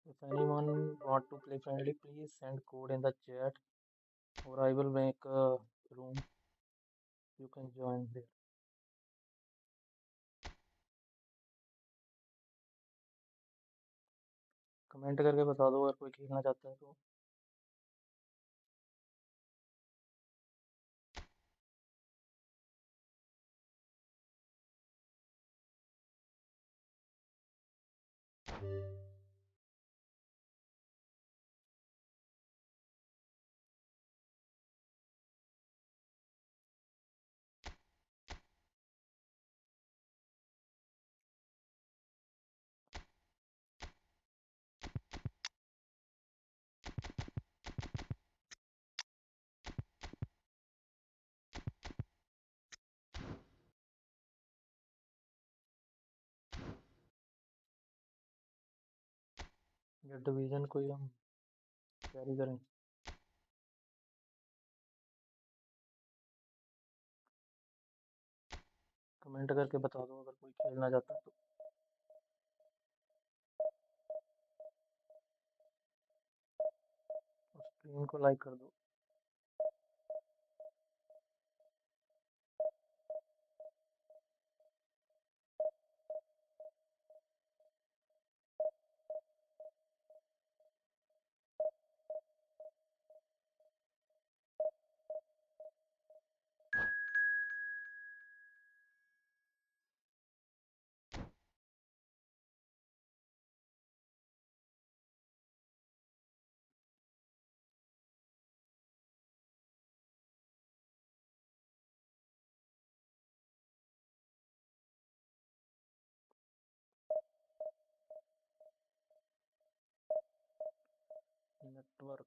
If anyone want to play friendly, please send code in the chat, or I will make a room. You can join there. Comment करके बता दो अगर कोई खेलना चाहता है तो. या डिवीजन कोई हम कैरी करें. कमेंट करके बता दो अगर कोई खेलना चाहता है तो. स्ट्रीम को लाइक कर दो. नेटवर्क.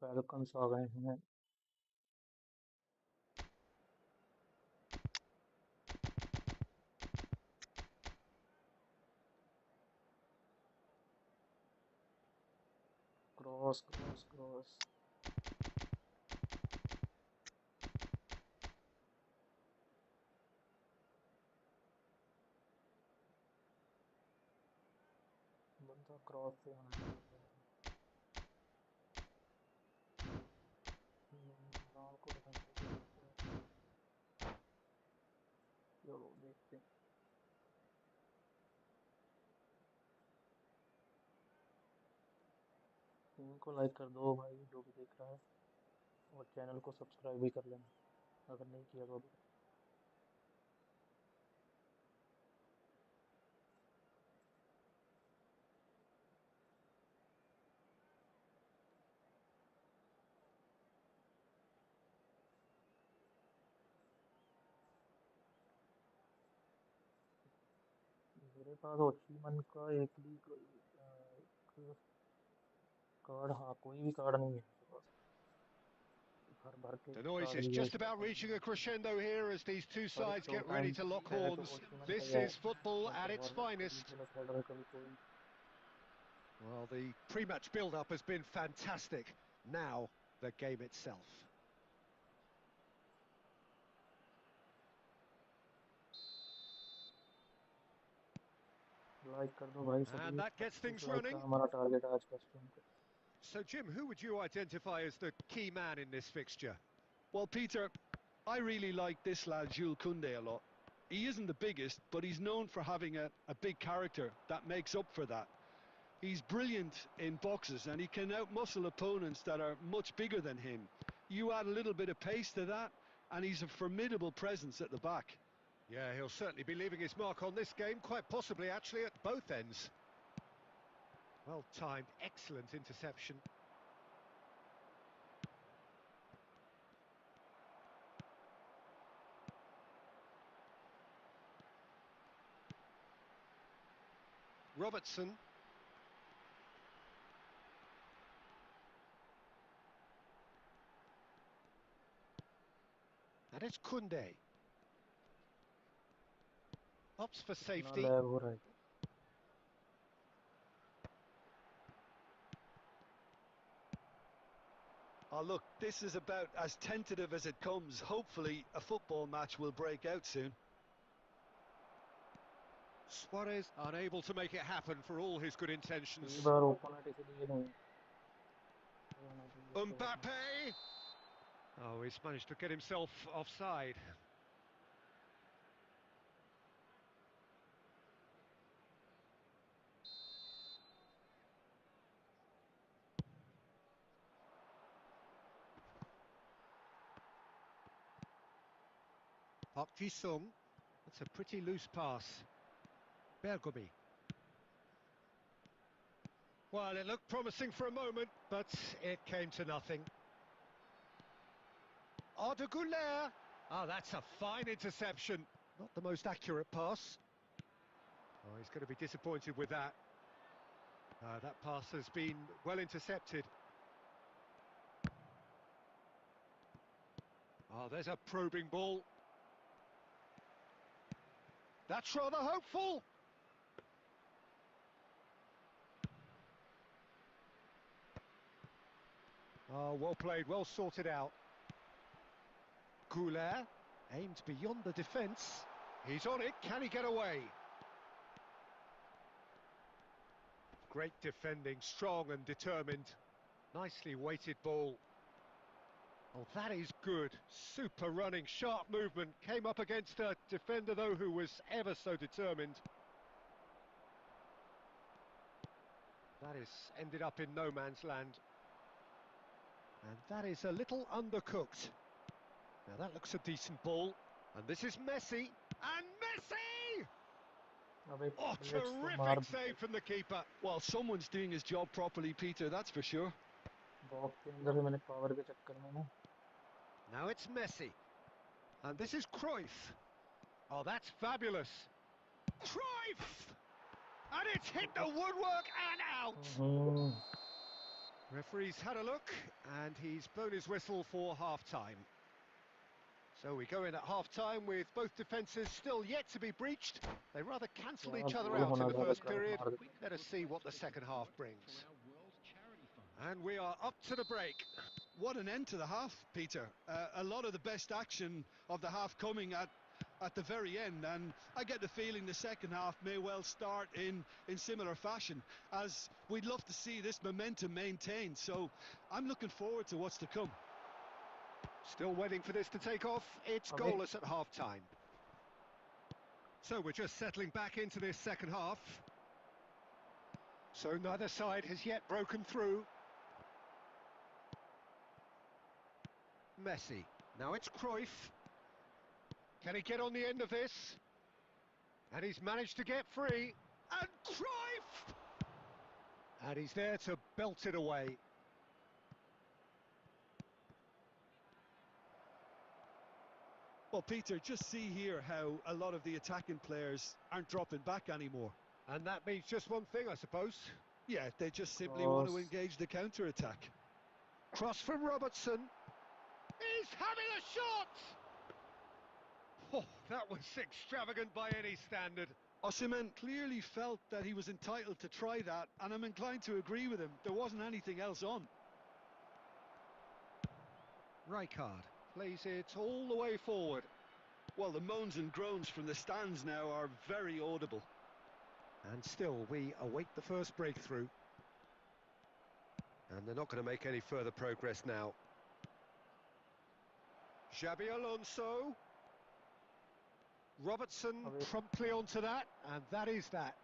फैल्कन्स आ गए हैं. Cross cross cross. बंदा क्रॉस से आना चाहता है. राम को डिफेंडर को देखते हैं. चलो देखते हैं. टीम को लाइक कर दो भाई जो भी देख रहा है, और चैनल को सब्सक्राइब भी कर लेना अगर नहीं किया तो अभी. मेरे पास ओचीमन का एक भी कोई एक कार्ड, हाँ कोई भी कार्ड नहीं है मेरे पास. भर भर के The noise कार्ड is लिए just इसने about अपने reaching a टीम के. crescendo here as these two पर sides show get ready time to lock है तो horns. ओचीमन का This ही है. is football नहीं at तो its हर कभी finest. प्लस हेडर, कभी कोई. Well, the pre-match build-up has been fantastic. Now, the game itself. Like कर दो भाई And सभी. that gets 25 things like running. का हमारा टारगेट है आज का स्ट्रीम का. So, Jim, who would you identify as the key man in this fixture? Well, Peter, I really like this lad Jules Koundé a lot. He isn't the biggest, but he's known for having a big character that makes up for that. He's brilliant in boxes and he can outmuscle opponents that are much bigger than him. You add a little bit of pace to that and he's a formidable presence at the back. Yeah, he'll certainly be leaving his mark on this game, quite possibly actually at both ends. Well timed, excellent interception. Robertson. And it's Koundé. Opts for कितना safety. Lag हो रहा है क्या? Oh, look, this is about as tentative as it comes. Hopefully, a football match will break out soon. Suarez unable to make it happen for all his good कई intentions. बार opponent इसलिए नहीं होना चाहिए उसके बाद में। Mbappe! Oh, he's managed to get himself offside. Park Ji-sung. That's a pretty loose pass. Bergomi. Well, it looked promising for a moment, but it came to nothing. Arda Güler. Oh, that's a fine interception. Not the most accurate pass. Oh, he's going to be disappointed with that. That pass has been well intercepted. Oh, there's a probing ball. That's rather hopeful. Oh, well played, well sorted out. Güler aimed beyond the defence. He's on it, can he get away? Great defending, strong and determined. Nicely weighted ball. Oh, that is good. Super running, sharp movement. Came up against a defender, though, who was ever so determined. That is ended up in no man's land. And that is a little undercooked. Now that looks a decent ball. And this is Messi. And Messi! अबे Oh, bullets तो terrific मार save from the keeper. Well, someone's doing his job properly, Peter, that's for sure. Box के अंदर से मैंने power के चक्कर में ना Now it's Messi. And this is Cruyff. Oh, that's fabulous. Cruyff! And it's hit the woodwork and out. Referee's had a look, and he's blown his whistle for half-time. So we go in at half-time with both defences still yet to be breached. They rather cancelled यार each other goal out in होना the था तो first current period. मार देता। Let us see what the second half brings. And we are up to the break. What an end to the half, Peter. A lot of the best action of the half coming at the very end, and I get the feeling the second half may well start in similar fashion, as we'd love to see this momentum maintained. So I'm looking forward to what's to come. Still waiting for this to take off. It's अबे goalless at half-time. So we're just settling back into this second half. So neither side has yet broken through. Messi. Now it's Cruyff. Can he get on the end of this? And he's managed to get free. And Cruyff! And he's there to belt it away. Well, Peter, just see here how a lot of the attacking players aren't dropping back anymore. And that means just one thing, I suppose. Yeah, they just simply want to cross engage the counter-attack. Cross from Robertson. He's having a shot! Oh, that was extravagant by any standard. Osimhen clearly felt that he was entitled to try that, and I'm inclined to agree with him. There wasn't anything else on. Rijkaard plays it all the way forward. Well, the moans and groans from the stands now are very audible. And still, we await the first breakthrough. And And they're not going to make any further progress now. Xabi Alonso. Robertson अबे promptly onto that, and that is that.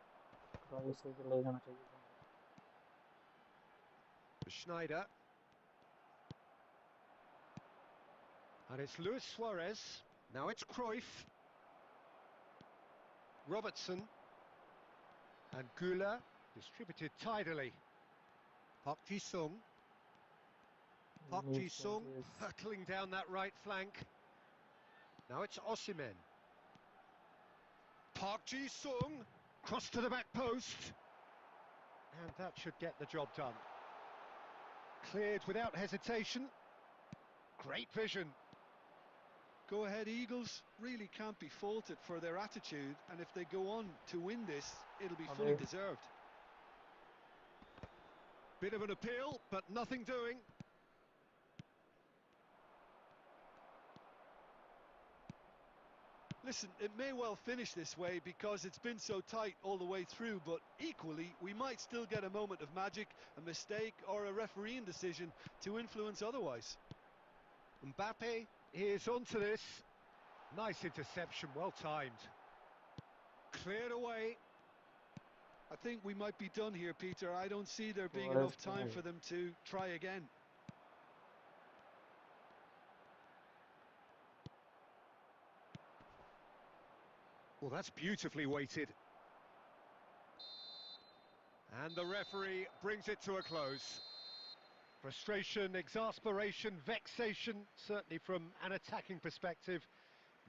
Cross से ले जाना चाहिए था मुझे। Schneider. And it's Luis Suarez. Now it's Cruyff. Robertson. And Güler, distributed tidily. Park Ji-sung. Park Ji-sung hurtling down that right flank. Now it's Osimhen. Park Ji-sung, cross to the back post. And that should get the job done. Cleared without hesitation. Great vision. Go ahead Eagles really can't be faulted for their attitude, and if they go on to win this, it'll be fully deserved. Bit of an appeal, but nothing doing. Listen, it may well finish this way because it's been so tight all the way through, but equally we might still get a moment of magic, a mistake or a refereeing decision to influence otherwise. Mbappe is onto this. Nice interception, well timed. Cleared away. I think we might be done here, Peter. I don't see there being enough time for them to try again. Well, that's beautifully weighted. And the referee brings it to a close. Frustration, exasperation, vexation, certainly from an attacking perspective.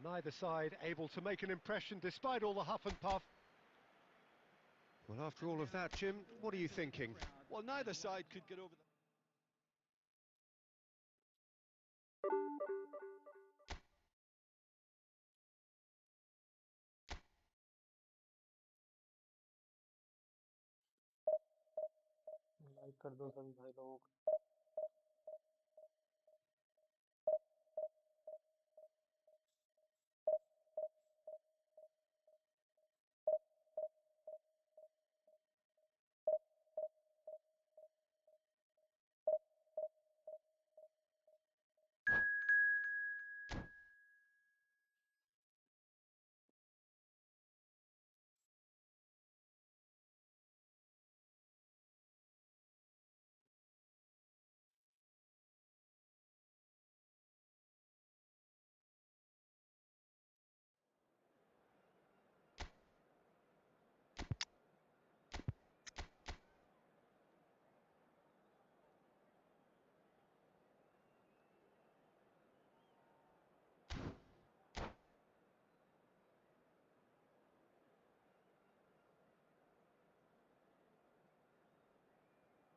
Neither side able to make an impression despite all the huff and puff. Well, after all of that, Jim, what are you thinking? Well, neither side could get over the... like कर दो सभी भाई लोग।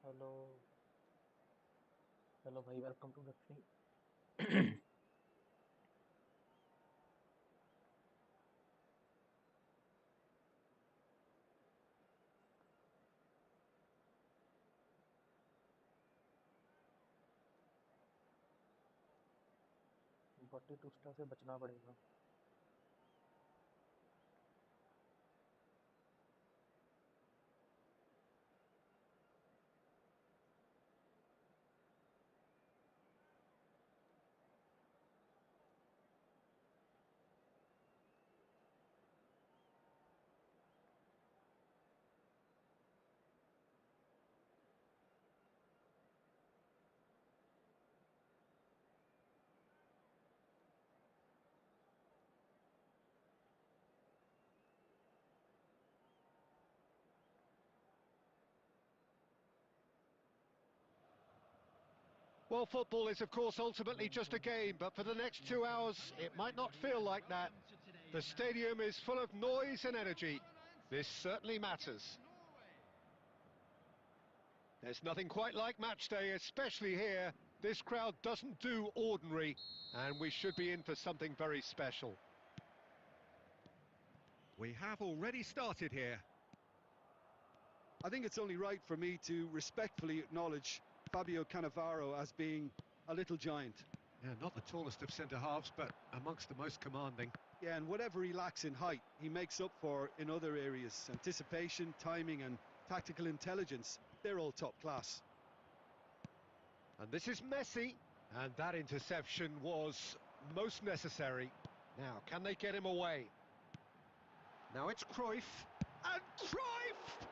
Hello hello भाई, welcome to the stream. 42 star से बचना पड़ेगा। Well, football is, of course, ultimately just a game, but for the next 2 hours, it might not feel like that. The stadium is full of noise and energy. This certainly matters. There's nothing quite like match day, especially here. This crowd doesn't do ordinary, and we should be in for something very special. We have already started here. I think it's only right for me to respectfully acknowledge Fabio Cannavaro as being a little giant. Yeah, not the tallest of centre-halves, but amongst the most commanding. Yeah, and whatever he lacks in height, he makes up for in other areas. Anticipation, timing and tactical intelligence, they're all top class. And this is Messi. And that interception was most necessary. Now, can they get him away? Now it's Cruyff. And Cruyff!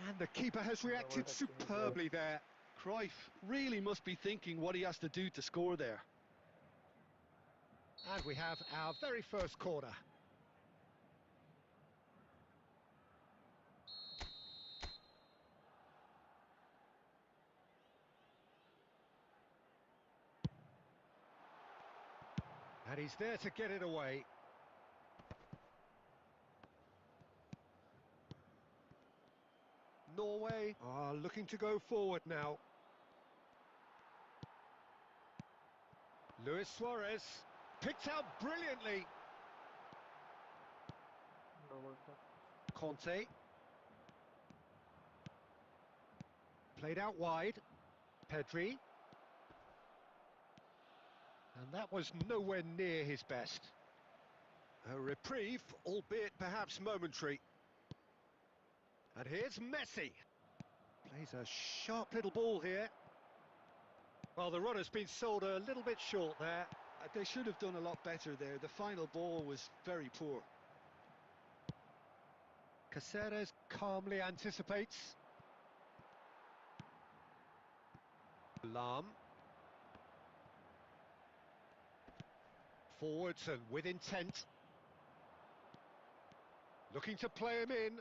And the keeper has reacted Double touching as well. superbly there. Cruyff really must be thinking what he has to do to score there. And we have our very first corner. And he's there to get it away. Norway are looking to go forward now. Luis Suarez picked out brilliantly. Double touch. Conte. Played out wide. Pedri. And that was nowhere near his best. A reprieve, albeit perhaps momentary. And here's Messi. Plays a sharp little ball here. Well, the runner's been sold a little bit short there. They should have done a lot better there. The final ball was very poor. Caceres calmly anticipates. Lam. Forwards and with intent. Looking to play him in.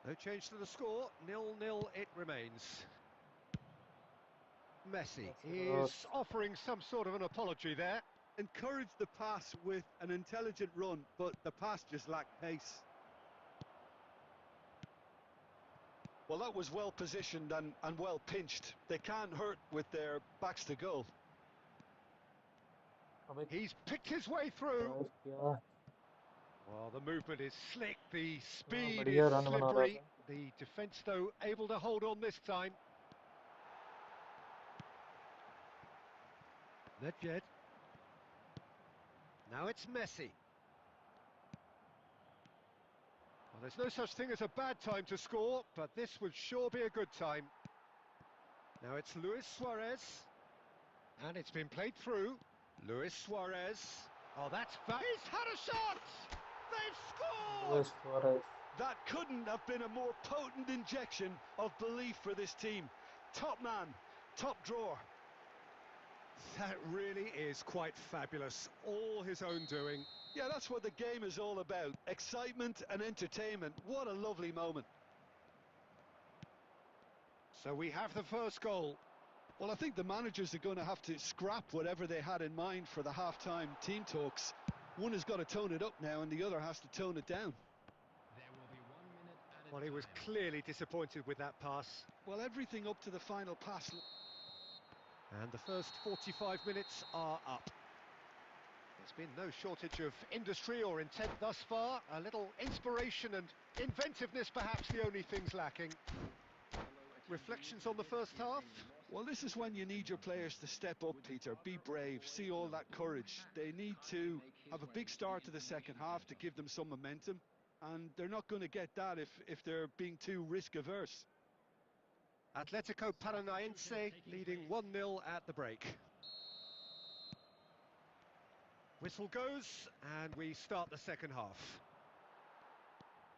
No change to the score. 0-0 it remains. Messi is offering some sort of an apology there. Encouraged the pass with an intelligent run, but the pass just lacked pace. Well, that was well positioned and well pinched. They can't hurt with their backs to goal. He's picked his way through. क्या Well, the movement is slick, the speed बढ़िया is run बना रहा slippery. था. The defence, though, able to hold on this time. Nedved. Now it's Messi. Well, there's no such thing as a bad time to score, but this would sure be a good time. Now it's Luis Suarez. And it's been played through. Luis Suarez. Oh, that's... He's had a shot! They've scored! Luis Suarez. That couldn't have been a more potent injection of belief for this team. Top man, top drawer. That really is quite fabulous. All his own doing. Yeah, that's what the game is all about. Excitement and entertainment. What a lovely moment. So we have the first goal. Well, I think the managers are going to have to scrap whatever they had in mind for the half-time team talks. One has got to tone it up now and the other has to tone it down. There will be 1 minute at a Well, he was time. clearly disappointed with that pass. Well, everything up to the final pass. And the first 45 minutes are up. There's been no shortage of industry or intent thus far. A little inspiration and inventiveness, perhaps the only things lacking. Reflections on the first half? Well, this is when you need your players to step up, Peter. Be brave, see all that courage. They need to have a big start to the second half to give them some momentum. And they're not going to get that if they're being too risk-averse. Atletico Paranaense leading 1-0 at the break. Whistle goes, and we start the second half.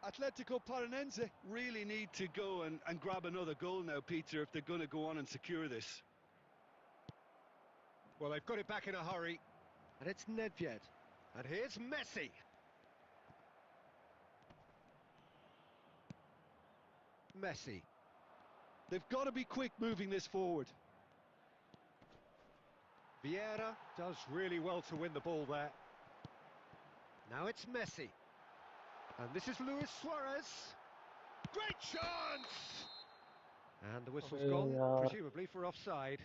Atletico Paranaense really need to go and grab another goal now, Peter, if they're going to go on and secure this. Well, they've got it back in a hurry. And it's Nedved. And here's Messi. Messi. They've got to be quick moving this forward. Vieira does really well to win the ball there. Now it's Messi. And this is Luis Suarez. Great chance! And the whistle's gone, presumably for offside.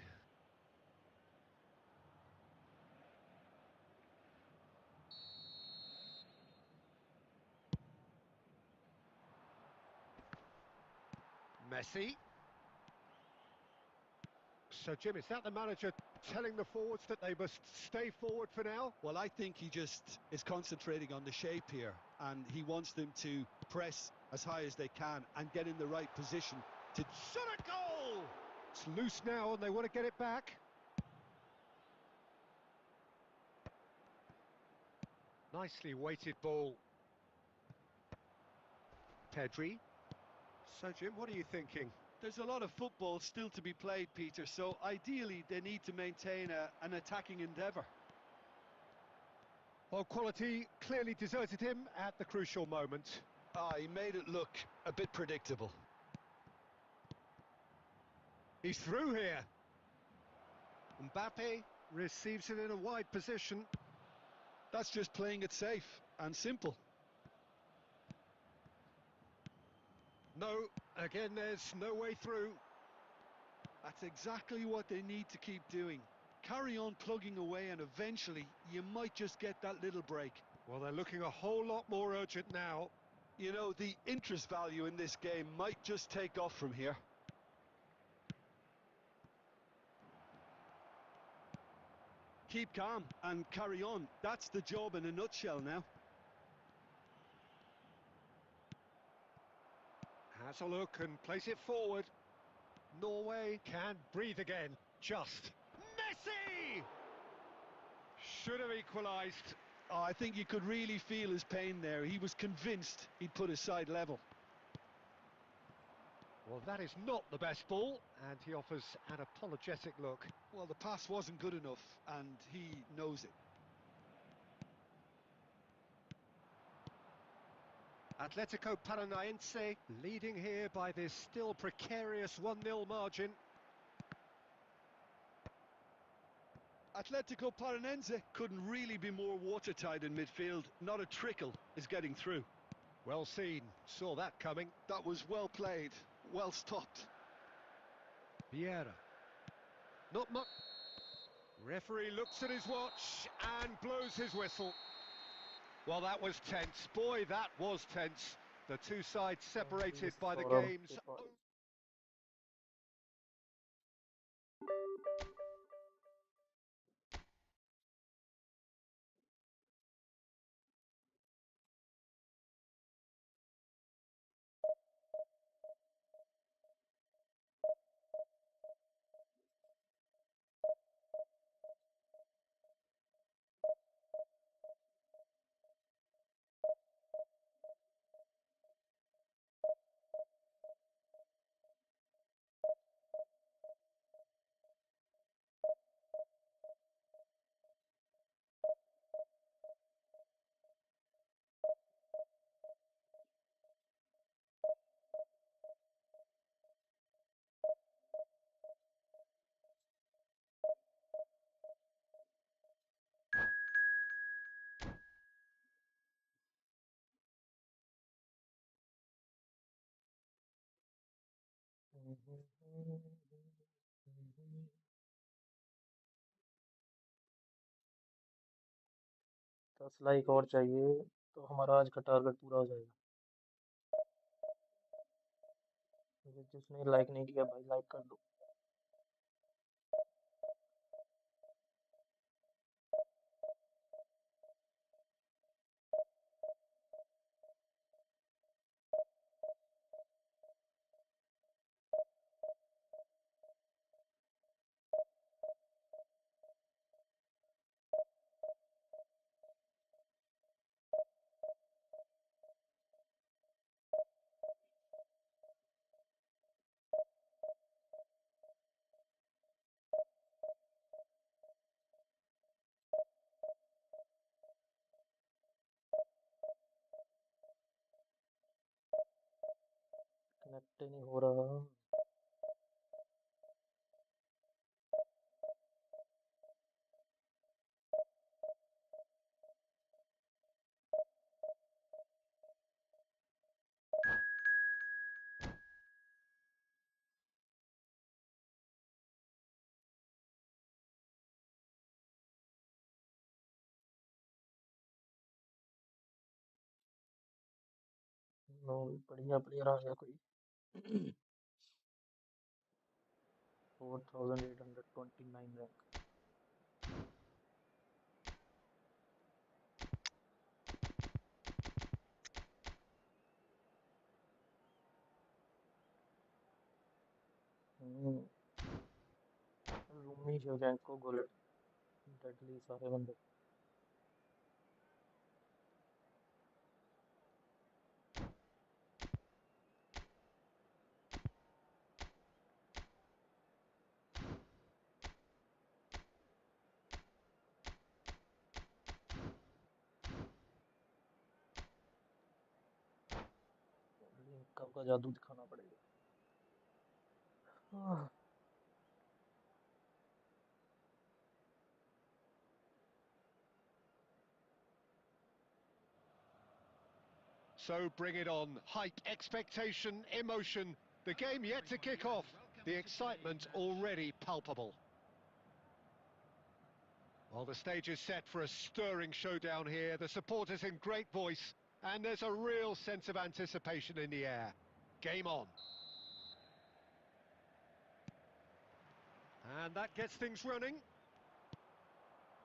Messi. So, Jim, is that the manager telling the forwards that they must stay forward for now? Well, I think he just is concentrating on the shape here, and he wants them to press as high as they can and get in the right position to... Shot a goal! It's loose now and they want to get it back. Nicely weighted ball. Pedri. So, Jim, what are you thinking? There's a lot of football still to be played, Peter, so ideally they need to maintain an attacking endeavour. Well, quality clearly deserted him at the crucial moment. He made it look a bit predictable. He's through here. Mbappe receives it in a wide position. That's just playing it safe and simple. No, again there's no way through. That's exactly what they need to keep doing. Carry on plugging away and eventually you might just get that little break. Well, they're looking a whole lot more urgent now. You know, the interest value in this game might just take off from here. Keep calm and carry on. That's the job in a nutshell now. Has a look and plays it forward. Norway can breathe again. Just. Messi! Should have equalised. Oh, I think you could really feel his pain there. He was convinced he'd put his side level. Well, that is not the best ball, and he offers an apologetic look. Well, the pass wasn't good enough, and he knows it. Atletico Paranaense leading here by this still precarious 1-0 margin. Atletico Paranaense couldn't really be more watertight in midfield. Not a trickle is getting through. Well seen, saw that coming. That was well played, well stopped. Vieira. Not much. Referee looks at his watch and blows his whistle. Well, that was tense. Boy, that was tense. The two sides separated by the game's... दस like और चाहिए तो हमारा आज का target पूरा हो जाएगा। जिसने लाइक नहीं किया भाई लाइक कर दो। कनेक्ट नहीं हो रहा। नो बढ़िया प्लेयर आ गया कोई। 4829 रैंक। रूमी शेवचेंको गोलेट डेडली सारे बंदे। कब का जादू दिखाना पड़ेगा। So bring it on. Hype, expectation, emotion. The game yet to kick off. The excitement already palpable. Well, the stage is set for a stirring showdown here. The supporters in great voice, and there's a real sense of anticipation in the air. Game on. And that gets things running.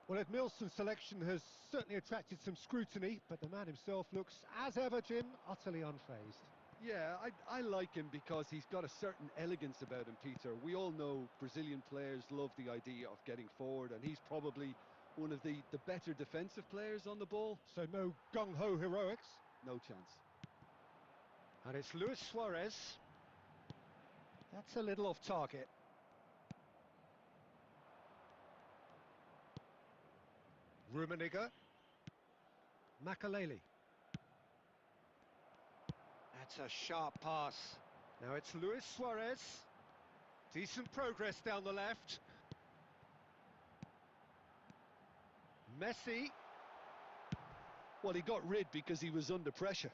Well, Edmilson's selection has certainly attracted some scrutiny, but the man himself looks, as ever, Jim, utterly unfazed. Yeah, I like him because he's got a certain elegance about him, Peter. We all know Brazilian players love the idea of getting forward, and he's probably one of the better defensive players on the ball. So no gung-ho heroics. No chance. And it's Luis Suarez. That's a little off target. Rummenigge. Makalele. That's a sharp pass. Now it's Luis Suarez. Decent progress down the left. Messi. Well, he got rid because he was under pressure.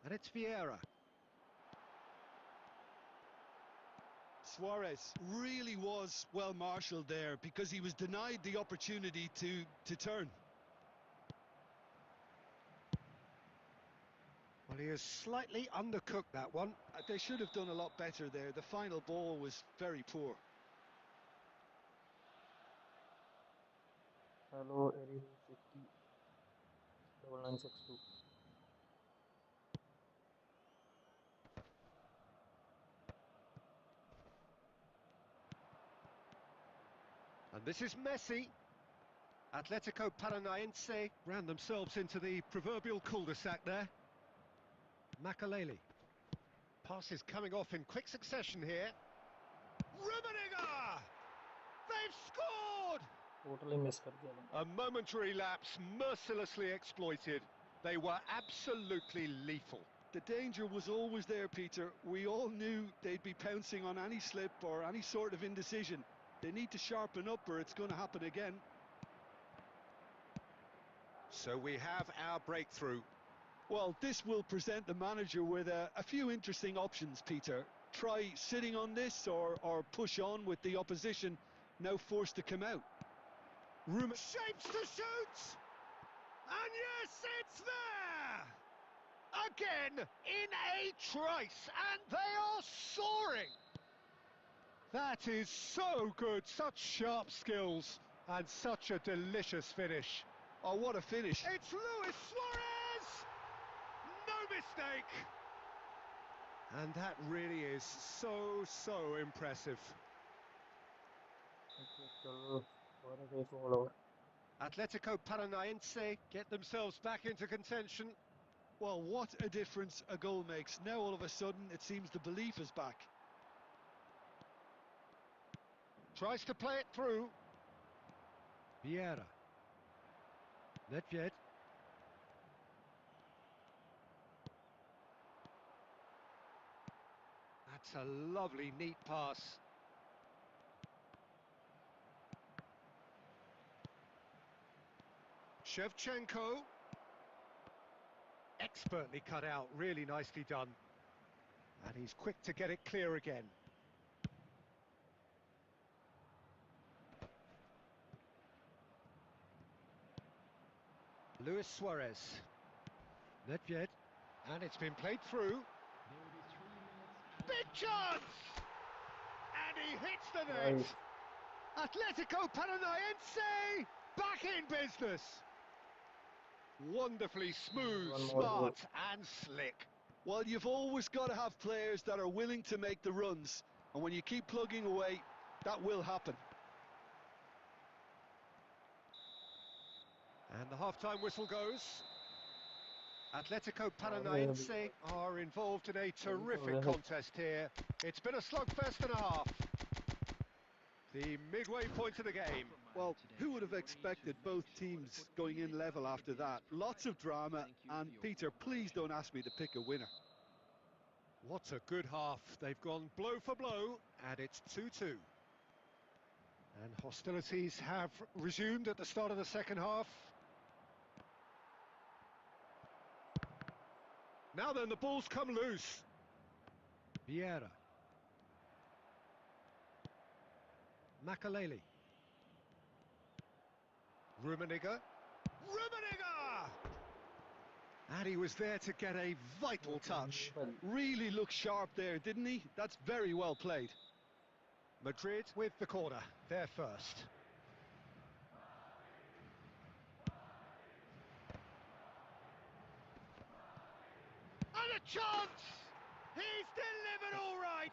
And it's Vieira. Suarez really was well marshalled there because he was denied the opportunity to turn. Well, he has slightly undercooked that one. They should have done a lot better there. The final ball was very poor. Hello, Eri 50 9962. And this is Messi. Atletico Paranaense ran themselves into the proverbial cul-de-sac there. Makalele. Passes coming off in quick succession here. Rummenigge! They've scored! Totally miss कर दिया बंदा। A momentary lapse mercilessly exploited. They were absolutely lethal. The danger was always there, Peter. We all knew they'd be pouncing on any slip or any sort of indecision. They need to sharpen up or it's going to happen again. So we have our breakthrough. Well, this will present the manager with a few interesting options, Peter. Try sitting on this or push on with the opposition now forced to come out. Shapes to shoot! And yes, it's there! Again, in a trice, and they are soaring! That is so good, such sharp skills, and such a delicious finish. Oh, what a finish. It's Luis Suarez! No mistake! And that really is so impressive. Okay, चलो Suarez एक goal और। Atletico Paranaense get themselves back into contention. Well, what a difference a goal makes. Now all of a sudden it seems the belief is back. Tries to play it through. Vieira. Nedved. That's a lovely, neat pass. Shevchenko. Expertly cut out, really nicely done. And he's quick to get it clear again. Luis Suarez. Nedved. And it's been played through. Big chance! And he hits the net! Nice. Atletico Paranaense Back in business! Wonderfully smooth, One more goal. smart and slick. Well, you've always got to have players that are willing to make the runs, and when you keep plugging away, that will happen. And the half-time whistle goes. Atletico और ये अभी Paranaense are involved in a अभी तो terrific वैसे contest here. It's been a slugfest and a half. The midway point of the game. Well, who would have expected both teams going in level after that? Lots of drama, and Peter, please don't ask me to pick a winner. What a good half. They've gone blow for blow, and it's 2-2. And hostilities have resumed at the start of the second half. Now then, the ball's come loose. Vieira. Makaleli. Rummenigge. Rummenigge! And he was there to get a vital touch. Really looked sharp there, didn't he? That's very well played. Madrid with the corner, they're first. And a chance! He's delivered all right!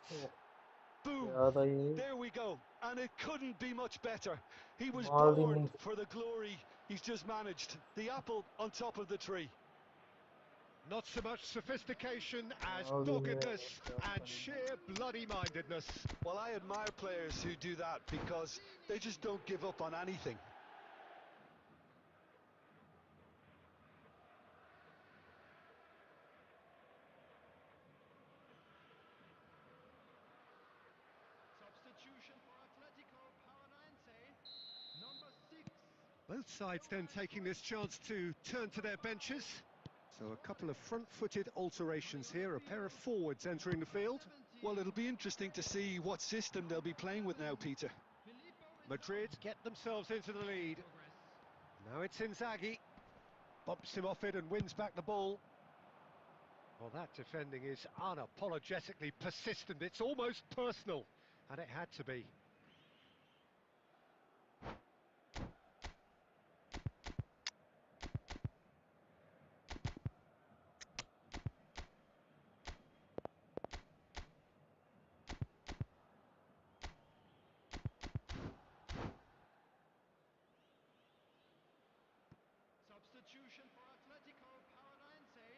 Boom! क्या था ये There we go. And it couldn't be much better. He was mall he born नहीं for the glory he's just managed. The apple on top of the tree. Not so much sophistication as माल ही नहीं doggedness क्या and पता नहीं sheer bloody-mindedness. Well, I admire players who do that because they just don't give up on anything. Substitution for Atletico Paranaense, number 6. Both sides then taking this chance to turn to their benches. So a couple of front-footed alterations here, a pair of forwards entering the field. Well, it'll be interesting to see what system they'll be playing with now, Peter. Madrid get themselves into the lead. Now it's Inzaghi. Bumps him off it and wins back the ball. Well, that defending is unapologetically persistent. It's almost personal, and it had to be. Substitution for Atletico Paranaense,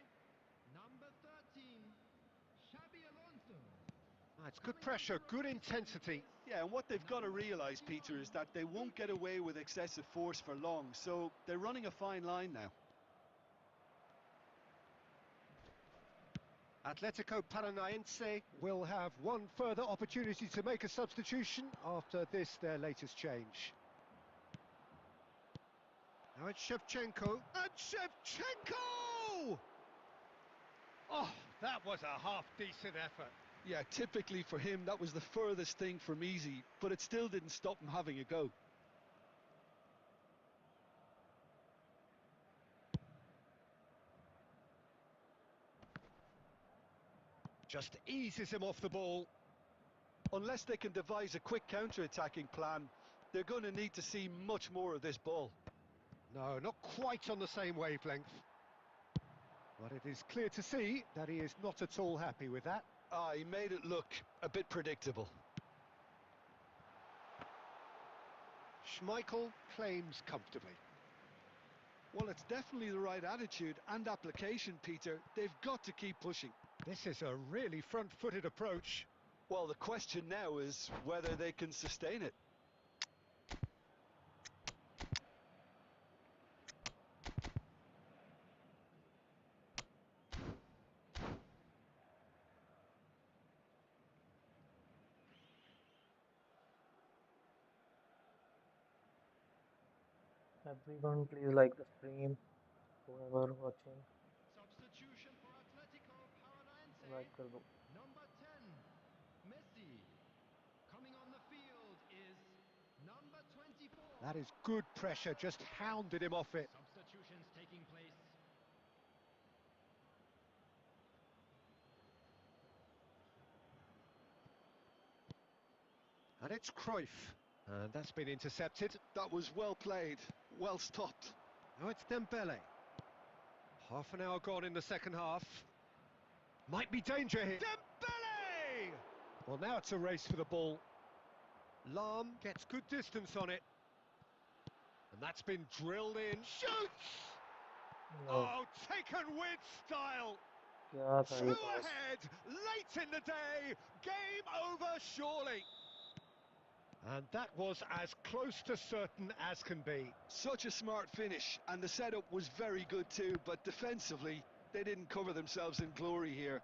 number 13, Xabi Alonso. It's good pressure, good intensity. Yeah, and what they've got to realise, Peter, is that they won't get away with excessive force for long, so they're running a fine line now. Atletico Paranaense will have one further opportunity to make a substitution after this, their latest change. Now it's Shevchenko, and Shevchenko! Oh, that was a half-decent effort. Yeah, typically for him, that was the furthest thing from easy, but it still didn't stop him having a go. Just eases him off the ball. Unless they can devise a quick counter-attacking plan, they're going to need to see much more of this ball. No, not quite on the same wavelength. But it is clear to see that he is not at all happy with that. Ah, he made it look a bit predictable. Schmeichel claims comfortably. Well, it's definitely the right attitude and application, Peter. They've got to keep pushing. This is a really front-footed approach. Well, the question now is whether they can sustain it. everyone please like the stream whoever watching Substitution for Atletico Paranaense, like कर दो number 10, Messi. Coming on the field is number 24. That is good pressure, just hounded him off it. Substitutions taking place. And it's Cruyff. And that's been intercepted. That was well played. Well stopped. Now it's Dembele. Half an hour gone in the second half. Might be danger here. Dembele! Well, now it's a race for the ball. Lam gets good distance on it. And that's been drilled in. Shoots! No, Oh, taken with style. क्या था Two ये पास? ahead, late in the day. Game over, surely. And that was as close to certain as can be. Such a smart finish, and the setup was very good too, but defensively, they didn't cover themselves in glory here.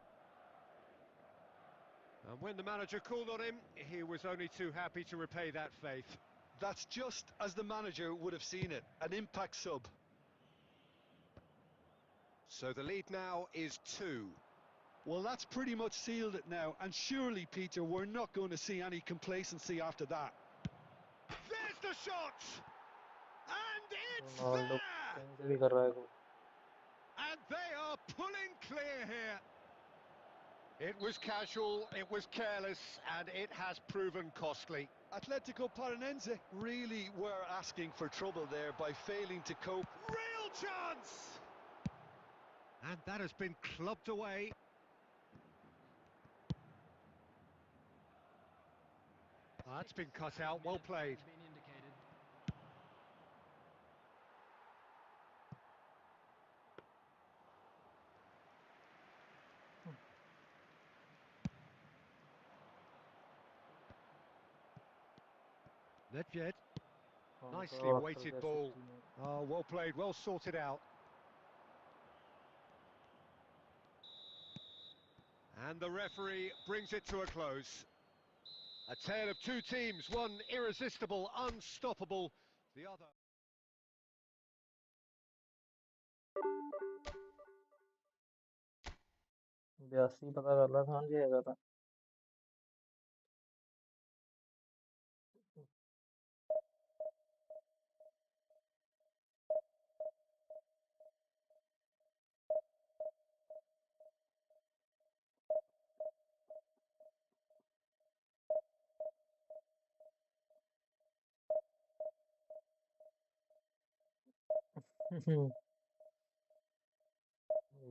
And when the manager called on him, he was only too happy to repay that faith. That's just as the manager would have seen it, an impact sub. So the lead now is 2. Well, that's pretty much sealed it now, and surely, Peter, we're not going to see any complacency after that. There's the shot! And it's Ronaldo there! कहीं से भी कर रहा है गोल. And they are pulling clear here. It was casual, it was careless, and it has proven costly. Atletico Paranense really were asking for trouble there by failing to cope. Real chance! And that has been clubbed away. That's been cut out, well played. Nedved, nicely उनका अक्ल weighted कैसे ball. थी नहीं. Oh, well played, well sorted out. And the referee brings it to a close. A tale of two teams, one irresistible, unstoppable, the other... बयासी पता कर रहा था जाएगा था.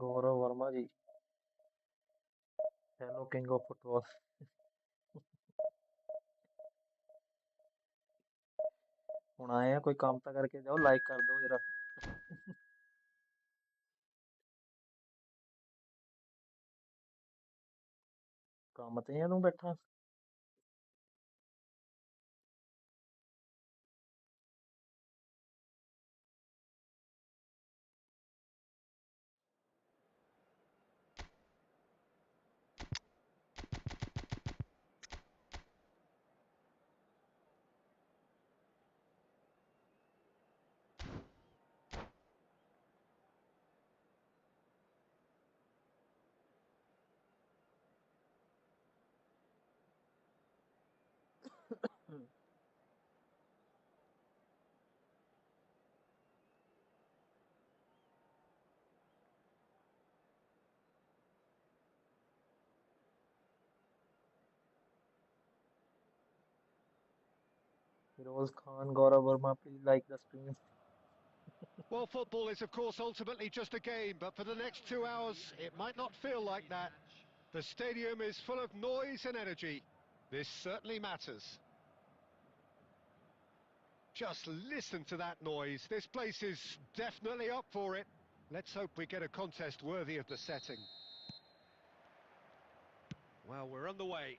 गौरव वर्मा जी, हेलो किंग ऑफ फुटबॉल. ਹੁਣ ਆਏ ਆ, ਕੋਈ ਕੰਮ ਤਾਂ ਕਰਕੇ ਜਾਓ, ਲਾइक कर दो जरा. ਕੰਮ ਤੇ ਆ ਤੂੰ बैठा. Firoz Khan, Gaurav Verma, please like the stream. Well, football is, of course, ultimately just a game, but for the next 2 hours, it might not feel like that. The stadium is full of noise and energy. This certainly matters. Just listen to that noise. This place is definitely up for it. Let's hope we get a contest worthy of the setting. Well, we're on the way.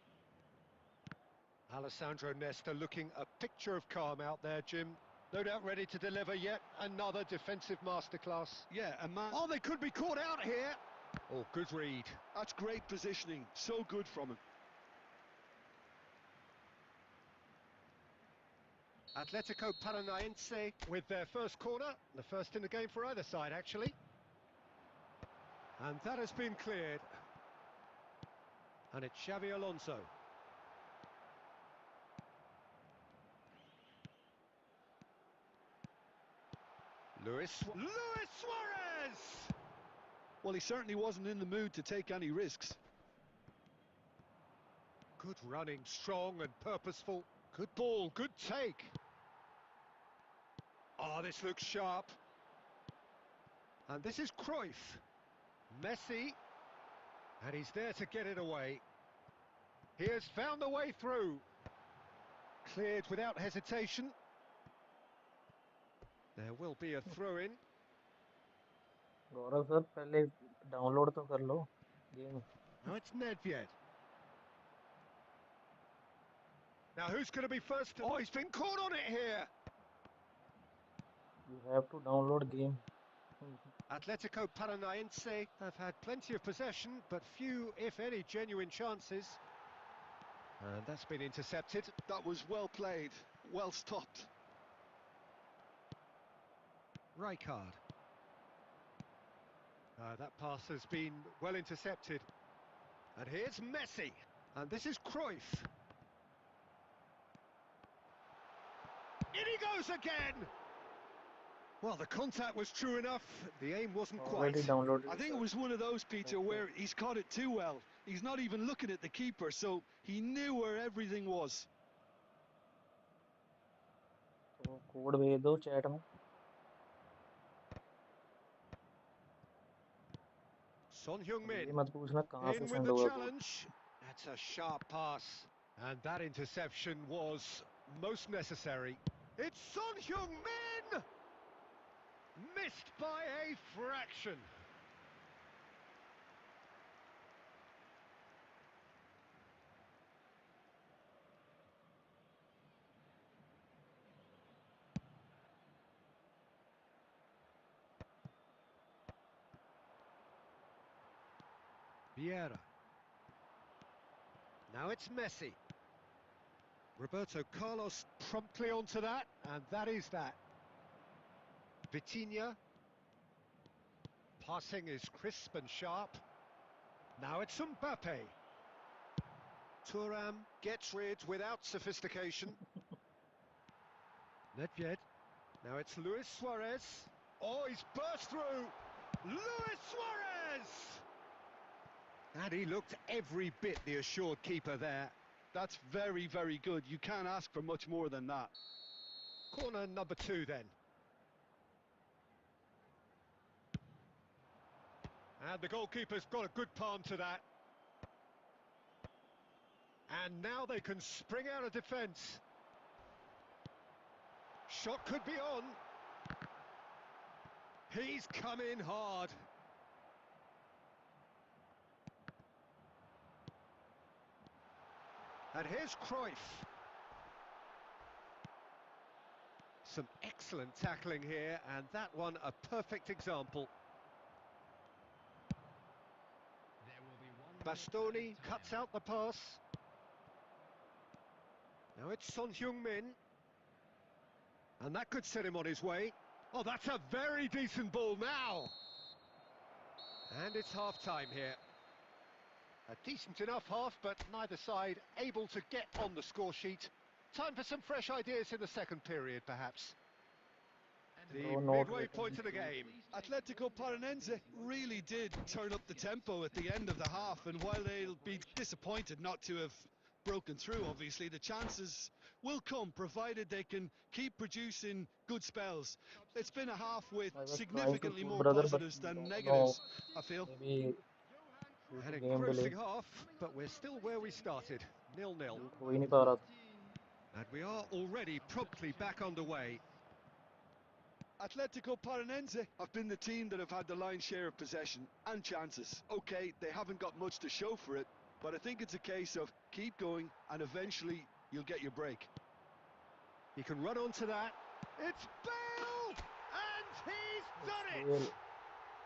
Alessandro Nesta looking a picture of calm out there, Jim. No doubt ready to deliver yet another defensive masterclass. Yeah, and man, Oh, they could be caught out here. Oh, good read. that's great positioning. So good from him. Atletico Paranaense with their first corner, the first in the game for either side, actually. And that has been cleared. And it's Xavi Alonso. Luis Suarez! Well, he certainly wasn't in the mood to take any risks. Good running, strong and purposeful. Good ball, good take. Oh, this looks sharp. And this is Cruyff. Messi. And he's there to get it away. He has found the way through. Cleared without hesitation. There will be a throw-in. Gaurav sir पहले download तो कर लो game. Now it's Nedved. Now who's going to be first? Oh, he's been caught on it here. You have to download game. Atletico Paranaense have had plenty of possession, but few, if any, genuine chances. And that's been intercepted. That was well played, well stopped. Rijkaard. That pass has been well intercepted. And here's Messi. And this is Cruyff. In he goes again! Well, the contact was true enough. The aim wasn't Already quite. downloaded. I think it was one of those, Peter, where he's caught it too well. He's not even looking at the keeper, so he knew where everything was. तो code भेज दो chat में. Son Heung-min ये मत पूछना कहाँ से in with send the होगा code. challenge. That's a sharp pass. And that interception was most necessary. It's Son Heung-min! Missed by a fraction. Vieira. Now it's Messi. Roberto Carlos promptly onto that, and that is that. Vitinha. Passing is crisp and sharp. Now it's Mbappe. Thuram gets rid without sophistication. Nedved. Now it's Luis Suarez. Oh, he's burst through. Luis Suarez! And he looked every bit the assured keeper there. That's very, very good. You can't ask for much more than that. Corner number 2 then. And the goalkeeper's got a good palm to that. And now they can spring out of defence. Shot could be on. He's come in hard. And here's Cruyff. Some excellent tackling here, and that one a perfect example. There will be 1 minute Bastoni added time. cuts out the pass. Now it's Son Heung-min. And that could set him on his way. Oh, that's a very decent ball now. And it's half-time here. A decent enough half, but neither side able to get on the score sheet. Time for some fresh ideas in the second period, perhaps. The Bro, not midway waiting. point of the game. Atletico Paranaense really did turn up the tempo at the end of the half, and while they'll be disappointed not to have broken through, obviously, the chances will come, provided they can keep producing good spells. It's been a half with I was trying to significantly shoot more brother, but positives than no, negatives, I feel. maybe due An to game delay. engrossing half, but we're still where we started, 0-0. Shoot हो ही नहीं पा रहा था. And we are already promptly back underway. Atletico Paranaense have been the team that have had the lion's share of possession and chances. Okay, they haven't got much to show for it, but I think it's a case of keep going and eventually you'll get your break. He can run onto that. It's Bale! And he's done it! Bale.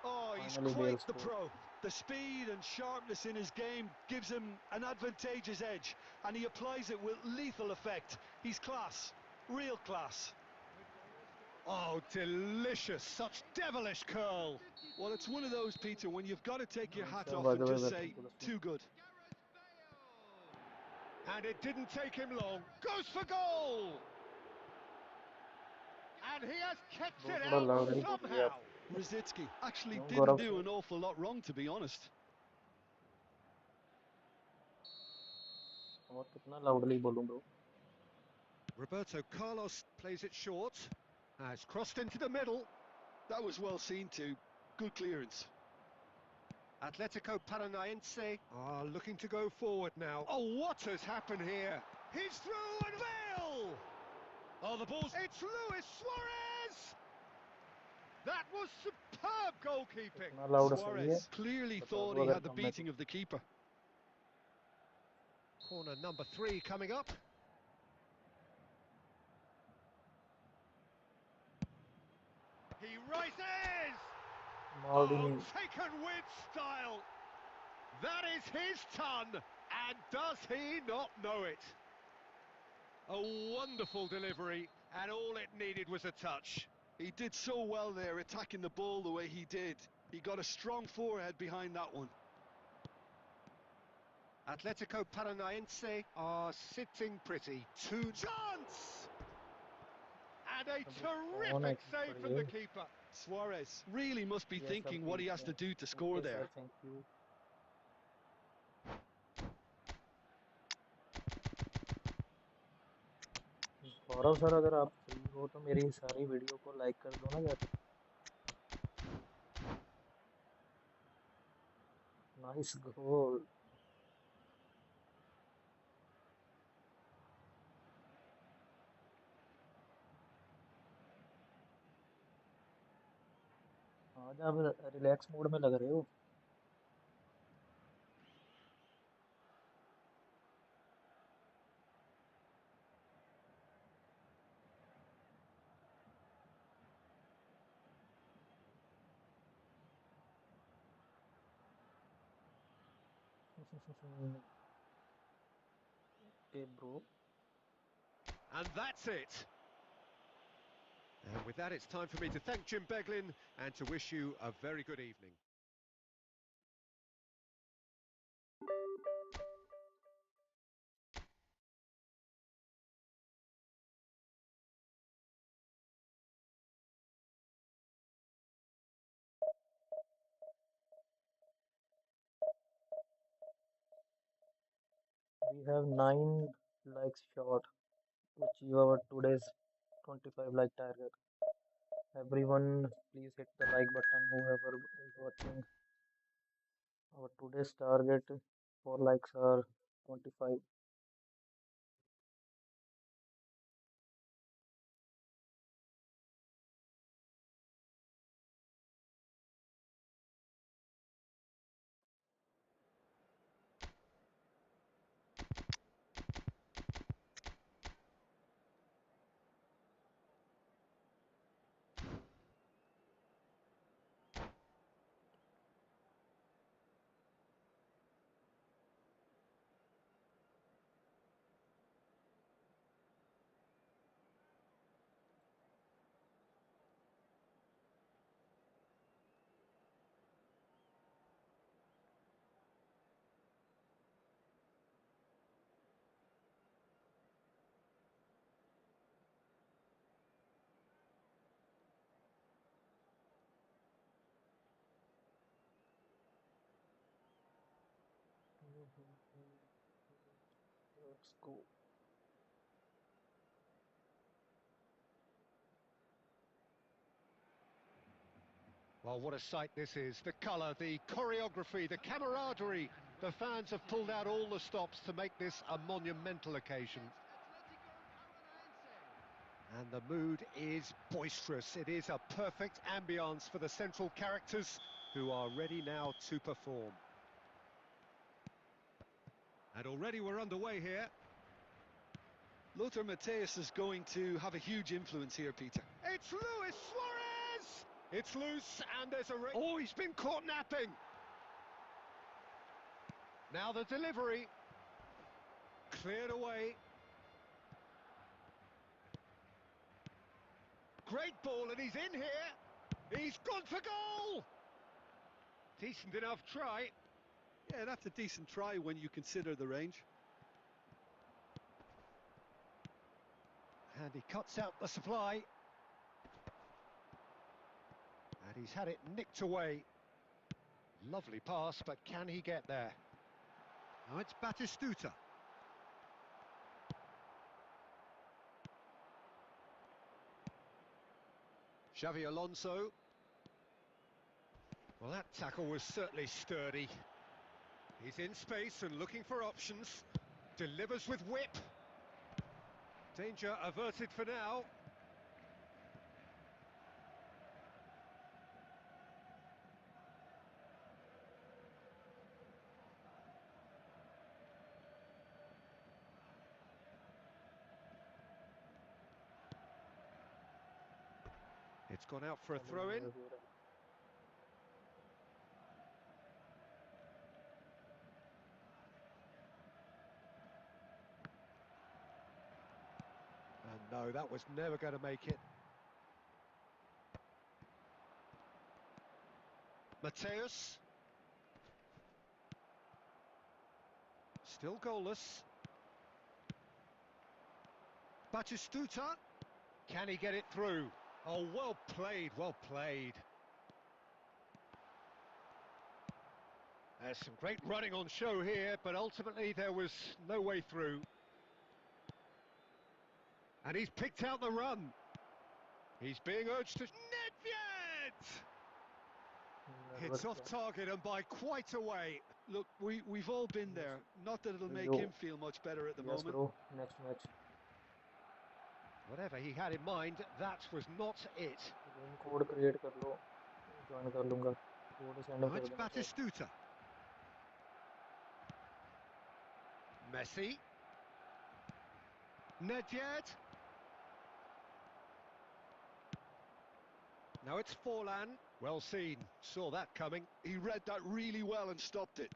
Oh, he's Finally quite Bale the scored. pro. The speed and sharpness in his game gives him an advantageous edge, and he applies it with lethal effect. He's class, real class. Oh, delicious. Such devilish curl. Well, it's one of those, Peter, when you've got to take your hat Sir, off by and the way, just welcome say, to the stream. too good. And it didn't take him long. Goes for goal! And he has kept बहुत it थोड़ा out loudly बोल रही है somehow. आप. Rosicki actually क्यों didn't Gaurav do sir? an awful lot wrong, to be honest. और कितना loudly बोलूं bro? Roberto Carlos plays it short. Has crossed into the middle. That was well seen too. Good clearance. Atletico Paranaense are looking to go forward now. Oh, what has happened here? He's through and Bale! Oh, the ball's... It's Luis Suarez! That was superb goalkeeping. इतना loud सही है Suarez clearly बता thought दो he अगर had the कम है तो beating of the keeper. Corner number 3 coming up. He rises! Maldini Oh, taken with style! That is his ton, and does he not know it? A wonderful delivery, and all it needed was a touch. He did so well there, attacking the ball the way he did. He got a strong forehead behind that one. Atletico Paranaense are sitting pretty. Two chance! And a अभी कौन है terrific save keeper from ये the keeper. Suarez really must be ये सब thinking what he ठीक has है to do to score okay there. Sir thank you Gaurav sir अगर आप फ्री हो तो मेरी सारी वीडियो को लाइक कर दो ना जाके नाइस गोल आज आप रिलैक्स मोड में लग रहे हो okay bro And that's it. And with that, it's time for me to thank Jim Beglin and to wish you a very good evening. we have 9 likes short to achieve our today's 25 like target everyone please hit the like button whoever is watching our today's target for likes are 25 let's go Well, what a sight this is. The colour, the choreography, the camaraderie. The fans have pulled out all the stops to make this a monumental occasion. And the mood is boisterous. It is a perfect ambience for the central characters who are ready now to perform. And already we're underway here. Lothar Matthäus is going to have a huge influence here, Peter. It's Luis Suarez! It's loose and there's a... Oh, he's been caught napping! Now the delivery. Cleared away. Great ball and he's in here. He's gone for goal! Decent enough try. Yeah, that's a decent try when you consider the range. And he cuts out the supply. And he's had it nicked away. Lovely pass, but can he get there? Now it's Batistuta. Xavi Alonso. Well, that tackle was certainly sturdy. He's in space and looking for options. Delivers with whip. Danger averted for now. It's gone out for a throw-in. And no, that was never going to make it. Mateus. Still goalless. Batistuta. Can he get it through? Oh, well played, well played. There's some great running on show here, but ultimately there was no way through. And he's picked out the run. He's being urged to... Nedved! It's off target and by quite a way. Look, we've all been there. Not that it'll make him feel much better at the moment. Bro, next match. Whatever he had in mind, that was not it. Code create कर लो, join कर लूँगा. Code send Now कर it's देना. Batistuta. Messi. Nedved. Now it's Forlan. Well seen. Saw that coming. He read that really well and stopped it.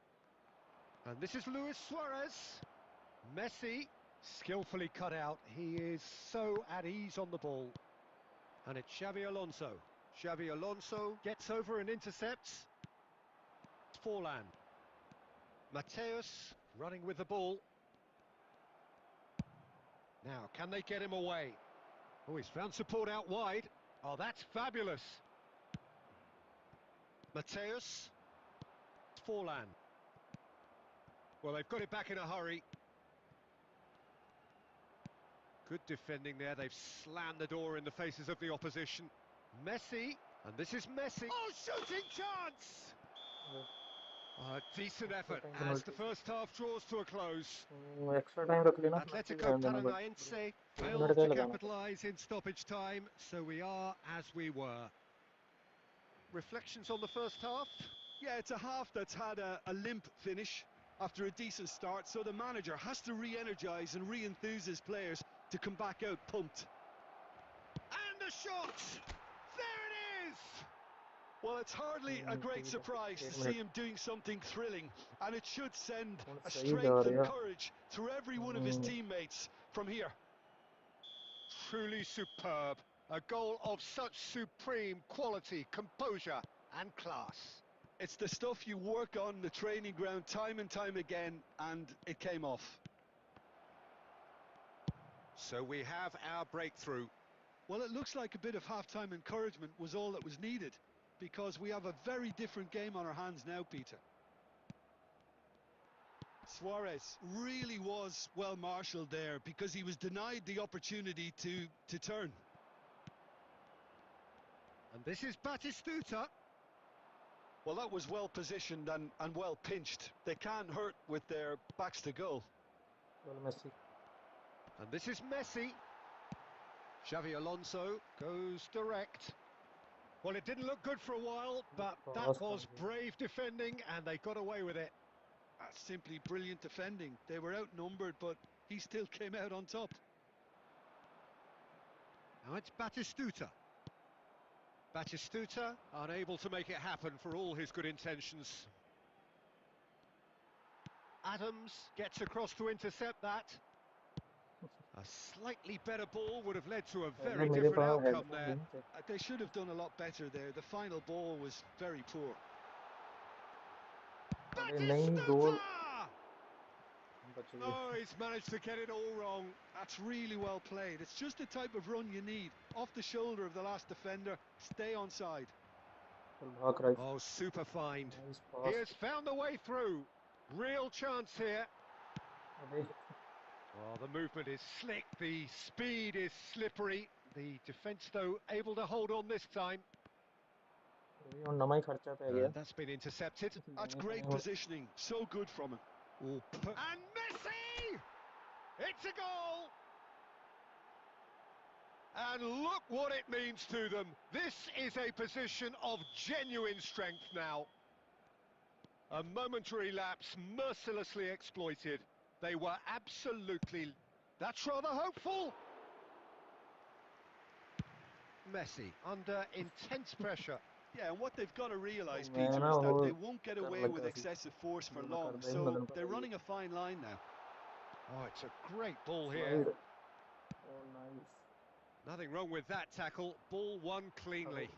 And this is Luis Suarez. Messi. Skillfully cut out. He is so at ease on the ball. And it's Xavi Alonso. Xavi Alonso gets over and intercepts. Forlan. Mateus running with the ball. Now, can they get him away? Oh, he's found support out wide. Oh, that's fabulous. Mateus. Forlan. Well, they've got it back in a hurry. Good defending there. They've slammed the door in the faces of the opposition. Messi. And this is Messi. Oh, shooting chance! A decent effort as the first half draws to a close. Extra time रख लेना. Atletico Paranaense failed to capitalise in stoppage time, so we are as we were. Reflections on the first half? Yeah, it's a half that's had a limp finish after a decent start, so the manager has to re-energise and re-enthuse his players to come back out pumped. And the shot! There it is! Well, it's hardly a great surprise to see him doing something thrilling, and it should send a strength and courage through every one of his teammates from here. Truly superb. A goal of such supreme quality, composure and class. It's the stuff you work on the training ground time and time again, and it came off. So we have our breakthrough. Well, it looks like a bit of half-time encouragement was all that was needed, because we have a very different game on our hands now, Peter. Suarez really was well marshalled there because he was denied the opportunity to turn. And this is Batistuta. Well, that was well positioned and well pinched. They can't hurt with their backs to goal. Well, Messi. And this is Messi. Xavi Alonso goes direct. Well, it didn't look good for a while, but that was brave defending and they got away with it. That's simply brilliant defending. They were outnumbered, but he still came out on top. Now it's Batistuta. Batistuta unable to make it happen for all his good intentions. Adams gets across to intercept that. A slightly better ball would have led to a very different outcome there. They should have done a lot better there. The final ball was very poor. Batistuta! Oh, he's managed to get it all wrong. That's really well played. It's just the type of run you need. Off the shoulder of the last defender, stay onside. Oh, super find. He has found the way through. Real chance here. Oh, the movement is slick, the speed is slippery. The defence, though, able to hold on this time. ये और नवा ही खर्चा पै गया And that's been intercepted. That's लेने great पड़ेंगे positioning, so good from him. Oh, and Messi! It's a goal! And look what it means to them. This is a position of genuine strength now. A momentary lapse mercilessly exploited. They were absolutely... That's rather hopeful. Messi under intense pressure. Yeah, and what they've got to realise, मैं Peter, ना is वो that they won't get कर away with लगा सी excessive force for जो मैं long. कर रही So मतलब they're पता ही running a fine line now. Oh, it's a great ball here. Slide oh nice Nothing wrong with that tackle. Ball won cleanly.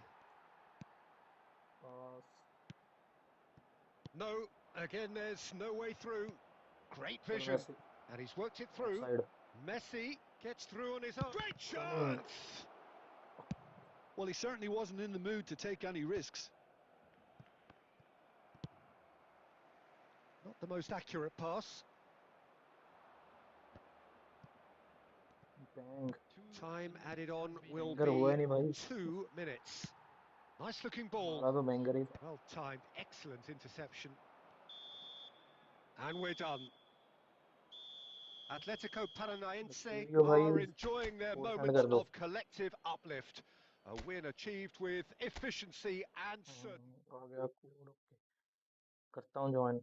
Pass No, again there's no way through. Great चल vision. वैसे And he's worked it through. Offside Messi gets through on his own. Great coming chance! Well, he certainly wasn't in the mood to take any risks. Not the most accurate pass. Bang Time added on will banger हुआ be ही नहीं भाई 2 minutes. Nice looking ball. मारा तो banger ही था Well timed, excellent interception. And we're done. Atletico Paranaense studio भाई are enjoying their code send moments कर दो of collective uplift. A win achieved with efficiency and certainty. आ गया code okay करता हूँ join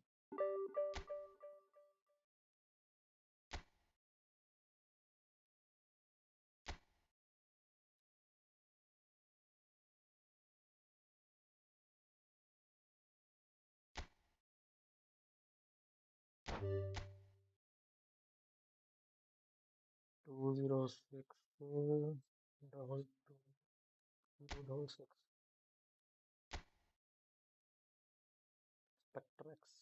two zero six double two zero double six स्पेक्ट्रेक्स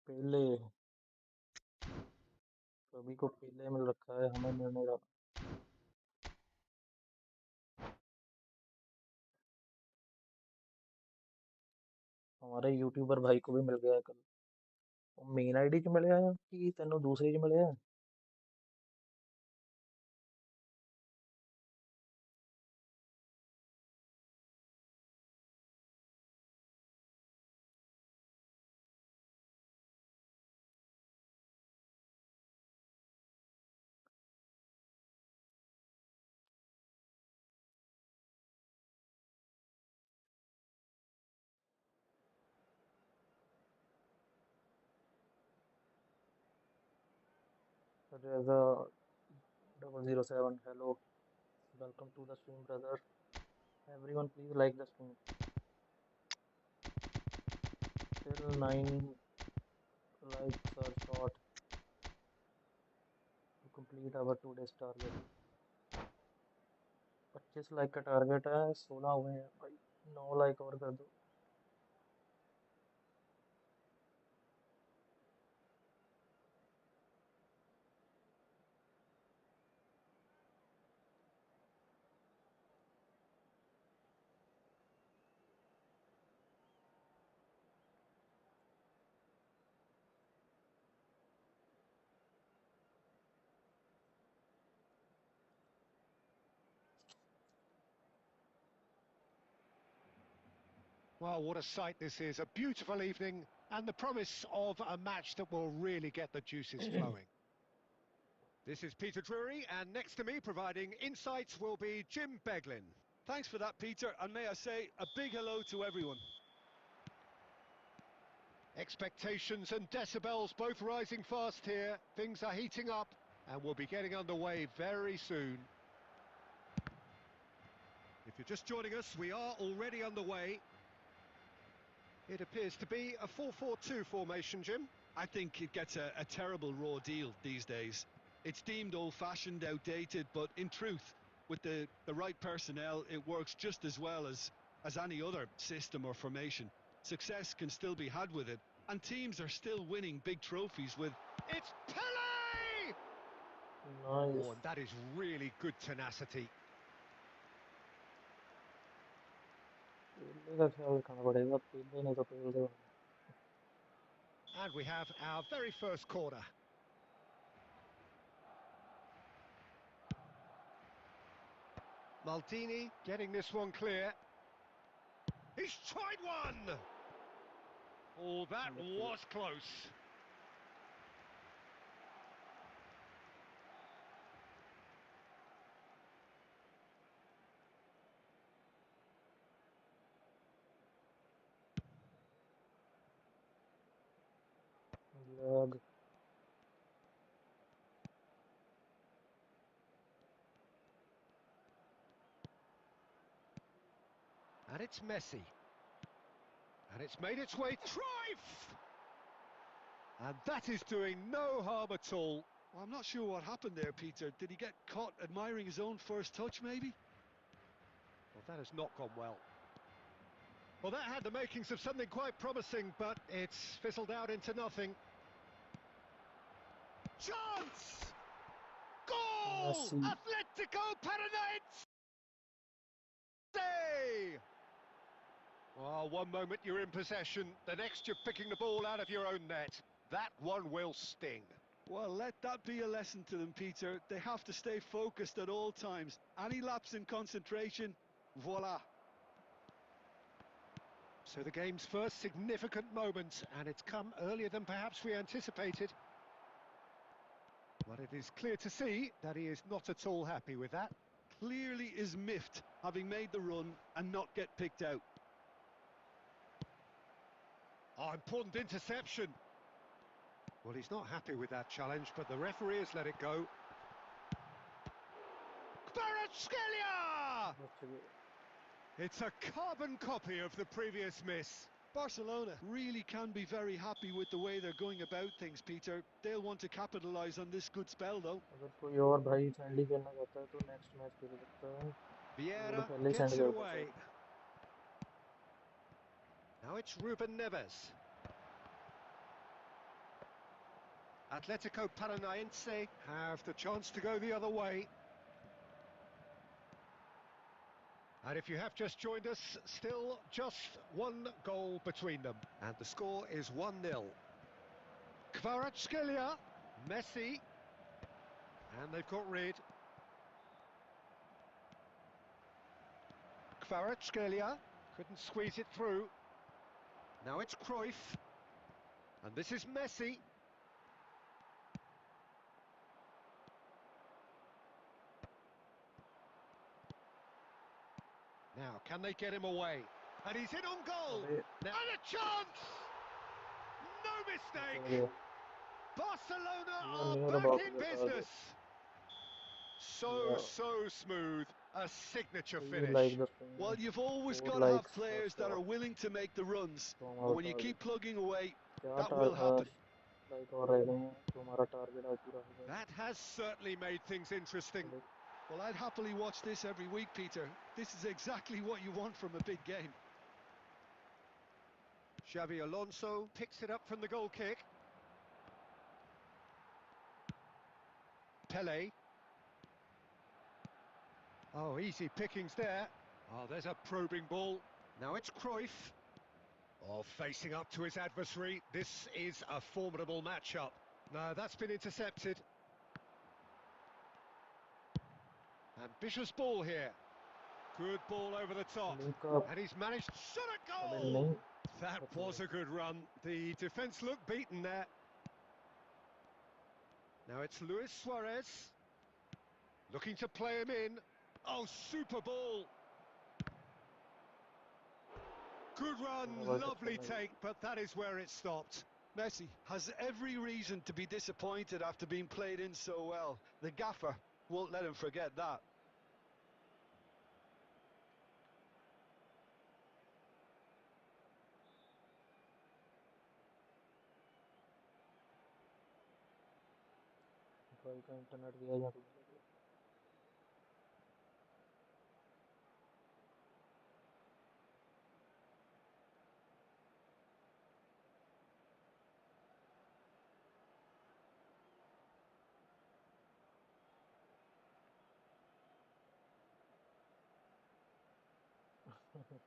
पहले सभी को पहले मिल रखा है हमें मिल नहीं रहा हमारे यूट्यूबर भाई को भी मिल गया है कल मेन आईडी च मिले कि तेनों दूसरी च मिले रेजा 007 hello welcome to the stream brother everyone please like the stream till 9 likes are short to complete our today's target 25 like का टारगेट है 16 हुए हैं भाई 9 लाइक और कर दो Well, what a sight this is. A beautiful evening and the promise of a match that will really get the juices flowing. This is Peter Drury, and next to me providing insights will be Jim Beglin. Thanks for that, Peter, and may I say a big hello to everyone. Expectations and decibels both rising fast here. Things are heating up and we'll be getting underway very soon. If you're just joining us, we are already underway. It appears to be a 4-4-2 formation, Jim. I think it gets a terrible raw deal these days. It's deemed old-fashioned, outdated, but in truth, with the right personnel, it works just as well as any other system or formation. Success can still be had with it, and teams are still winning big trophies with... It's Pele! Nice Oh, and that is really good tenacity. पेले का ख्याल रखना पड़ेगा, पेले नहीं तो पेल दे बंदा। And we have our very first corner. Maldini getting this one clear. He's tried one! Oh, that was close. लग And it's Messi. And it's made its way. Cruyff! And that is doing no harm at all. Well, I'm not sure what happened there, Peter. Did he get caught admiring his own first touch, maybe? Well, that has not gone well. Well, that had the makings of something quite promising, but it's fizzled out into nothing. Chance! Goal! Messi. Atletico Paranaense! Oh, one moment you're in possession, the next you're picking the ball out of your own net. That one will sting. Well, let that be a lesson to them, Peter. They have to stay focused at all times. Any lapse in concentration, voila. So the game's first significant moment, and it's come earlier than perhaps we anticipated. But it is clear to see that he is not at all happy with that. Clearly is miffed, having made the run and not get picked out. Oh, important interception. Well, he's not happy with that challenge, but the referee has let it go. Kvaratskhelia! It's a carbon copy of the previous miss. Barcelona really can be very happy with the way they're going about things, Peter. They'll want to capitalise on this good spell, though. अगर कोई और भाई friendly खेलना चाहता है तो next match खेल सकता है, कोड Vieira पहले ही सेंड gets it कर दो away. शायद। Now it's Ruben Neves. Atletico Paranaense have the chance to go the other way. And if you have just joined us, still just one goal between them. And the score is 1-0. Kvaratskhelia, Messi, and they've got rid. Kvaratskhelia couldn't squeeze it through. Now it's Cruyff, and this is Messi. Now, can they get him away? And he's in on goal. अबे Now, and a chance! No mistake! चल गया Barcelona यार, are near back about in बता दो business. So smooth. A signature you like finish. the stream, Well, you've always 4 got to have likes और players that are stop willing to make the runs. तो And हमारा when you keep target plugging away, क्या that will happen. Like और रह गए हैं तो हमारा टारगेट आज पूरा हो जाएगा। That has certainly made things interesting. Well, I'd happily watch this every week, Peter. This is exactly what you want from a big game. Xavi Alonso picks it up from the goal kick. Pele. Oh, easy pickings there. Oh, there's a probing ball. Now it's Cruyff. Oh, facing up to his adversary. This is a formidable matchup. No, that's been intercepted. Ambitious ball here. Good ball over the top. Link up And he's managed to shot a अबे goal! नहीं That बच was गया। a good run. The defence looked beaten there. Now it's Luis Suarez. Looking to play him in. Oh, super ball. Good run, थोड़ा बहुत अच्छा lovely नहीं take, but that is where it stopped. Messi has every reason to be disappointed after being played in so well. The gaffer won't let him forget that. भाई का internet गया या तो चला गया।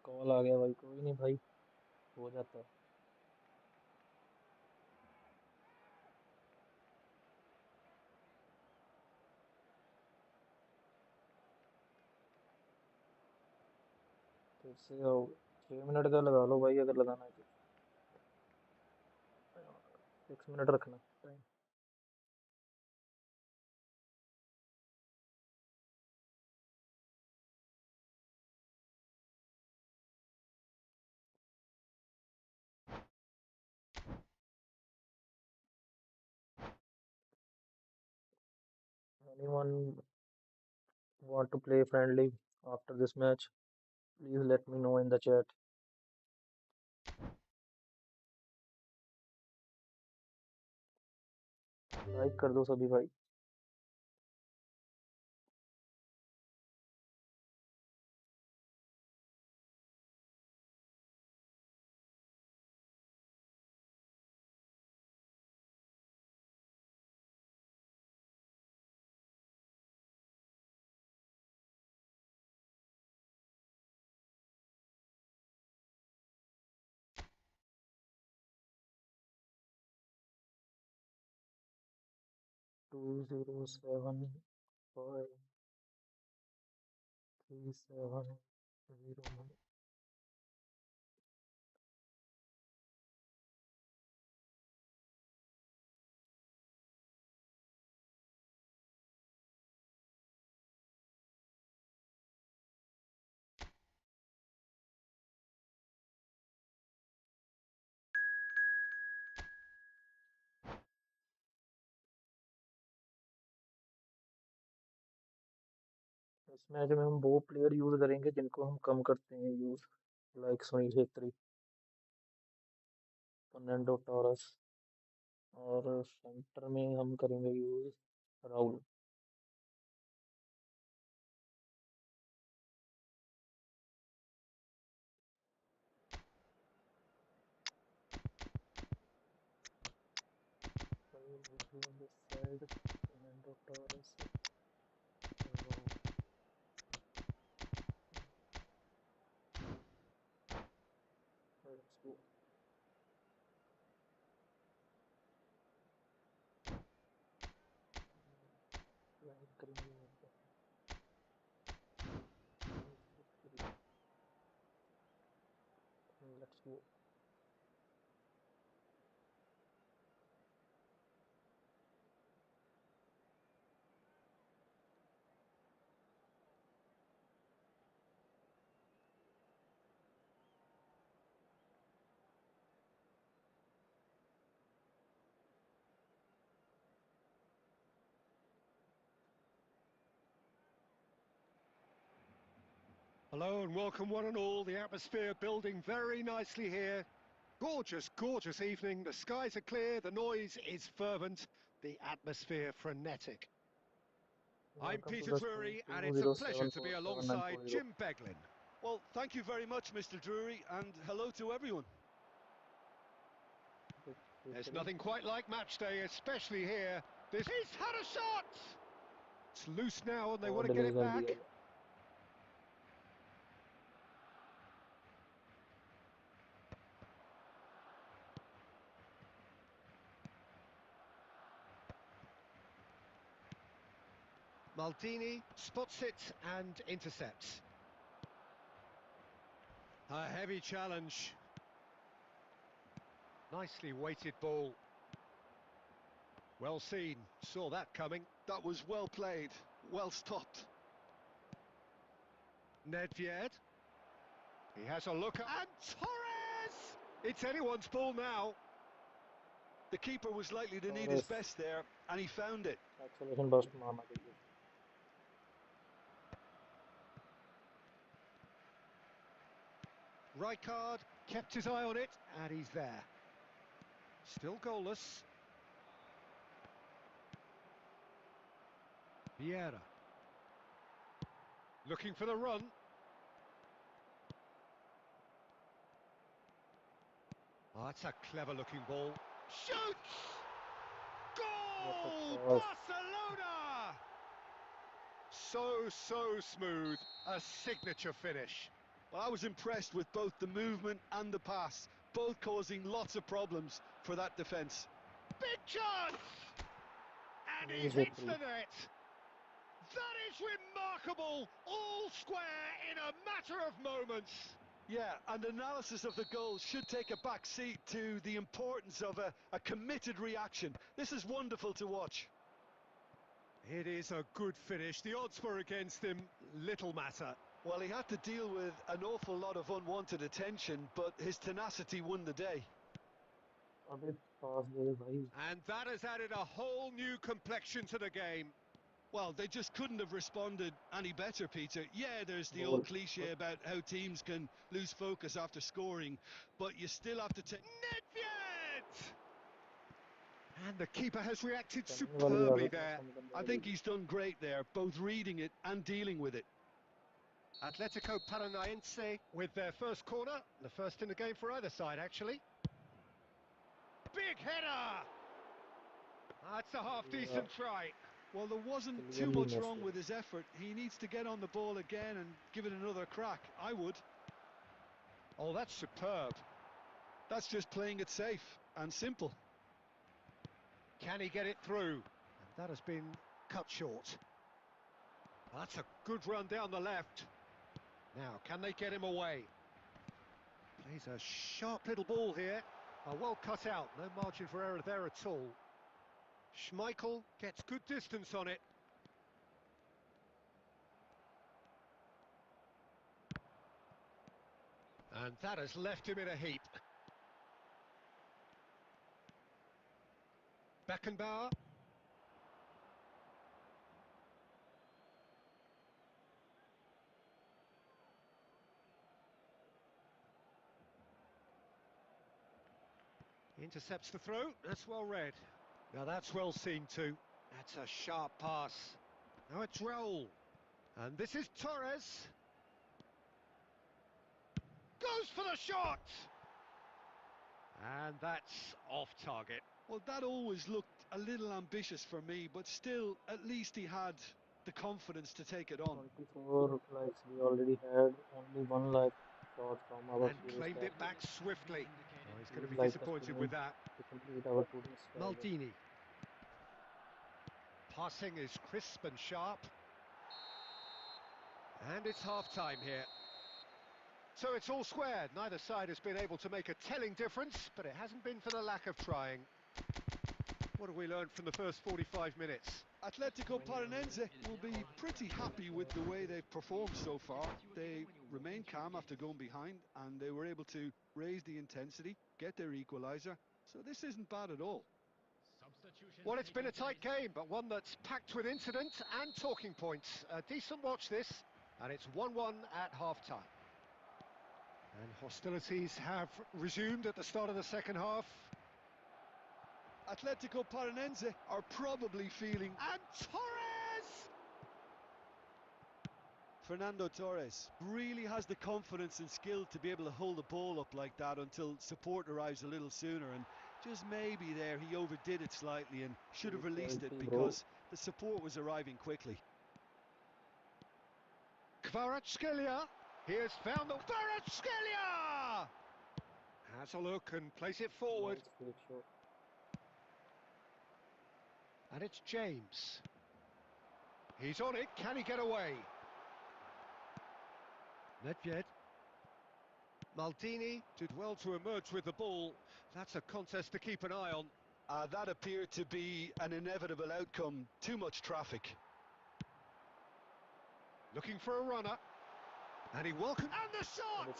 कॉल आ गया भाई, कोई नहीं भाई, हो जाता है। फिर से आओ, 6 मिनट का लगा लो भाई अगर लगाना है तो। 6 मिनट रखना time. Anyone want to play friendly after this match? Please let me know in the chat. Like कर दो सभी भाई। टू 0753701। इस मैच में हम वो प्लेयर यूज करेंगे जिनको हम कम करते हैं use, like Sunil Chhetri, Fernando Torres, और सेंटर में हम करेंगे use Rahul. On this side, Fernando Torres, Raul. Let's go. Line करेंगे यहाँ पे। Let's go. Hello and welcome one and all. The atmosphere building very nicely here. Gorgeous, gorgeous evening. The skies are clear, the noise is fervent, the atmosphere frenetic. I'm Welcome to Peter the stream Drury and it's a pleasure to be alongside 20747940. Jim Beglin. Well, thank you very much, Mr. Drury, and hello to everyone. There's nothing quite like match day, especially here. He's had a shot! It's loose now and they और want to get delete it कर दिया back. है। Maldini spots it and intercepts. A heavy challenge. Nicely weighted ball. Well seen, saw that coming. That was well played, well stopped. Nedved. He has a look and Torres! It's anyone's ball now. The keeper was likely to need his Torres best there, and he found it. Acceleration burst मारना चाहिए। Rijkaard kept his eye on it and he's there. Still goalless. Vieira. Looking for the run. Oh, that's a clever looking ball. Shoots! What a Goal! pass. Barcelona! So smooth. A signature finish. Well, I was impressed with both the movement and the pass, both causing lots of problems for that defence. Big chance! And he Easy hits three. the net. That is remarkable! All square in a matter of moments. Yeah, and analysis of the goal should take a back seat to the importance of a committed reaction. This is wonderful to watch. It is a good finish. The odds were against him. Little matter. Well, he had to deal with an awful lot of unwanted attention, but his tenacity won the day. अबे पास दे भाई. And that has added a whole new complexion to the game. Well, they just couldn't have responded any better, Peter. Yeah, there's the Goal. old cliche about how teams can lose focus after scoring, but you still have to take... Nedved! And the keeper has reacted Stunning वाली superbly आदत है there. उसको बंदे I को think the. he's done great there, both reading it and dealing with it. Atletico Paranaense with their first corner. The first in the game for either side, actually. Big header! That's a half-decent try. Well, there wasn't too Clearly much missed wrong it. with his effort. He needs to get on the ball again and give it another crack. I would. Oh, that's superb. That's just playing it safe and simple. Can he get it through? And that has been cut short. That's a good run down the left. Now, can they get him away? Plays a sharp little ball here. Oh, well cut out. No margin for error there at all. Schmeichel gets good distance on it. And that has left him in a heap. Beckenbauer. Intercepts the throw. That's well read. Now that's well seen too. That's a sharp pass. Now it's Raul. And this is Torres. Goes for the shot! And that's off target. Well, that always looked a little ambitious for me, but still, at least he had the confidence to take it on. 24 likes we already had. Only 1 like shot from our And series claimed tag. it back swiftly. Oh, he's going to Please be like the disappointed stream with that. to complete our today's target. Maldini. Passing is crisp and sharp. And it's half-time here. So it's all squared. Neither side has been able to make a telling difference, but it hasn't been for the lack of trying. What have we learned from the first 45 minutes? Atletico Paranaense will be pretty happy with the way they've performed so far. They remained calm after going behind, and they were able to raise the intensity, get their equaliser. So this isn't bad at all. Well, it's been a tight game, but one that's packed with incident and talking points. A decent watch this, and it's 1-1 at half-time. And hostilities have resumed at the start of the second half. Atletico Paranaense are probably feeling... And Torres! Fernando Torres really has the confidence and skill to be able to hold the ball up like that until support arrives a little sooner, and just maybe there he overdid it slightly and should have released it because the support was arriving quickly. Kvaratskhelia, he has found the... Kvaratskhelia! Has a look and plays it forward. Nice fake shot. And it's James. He's on it, can he get away? Nedved. Maldini did well to emerge with the ball. That's a contest to keep an eye on. That appeared to be an inevitable outcome. Too much traffic. Looking for a runner. And he welcomed... And the shot!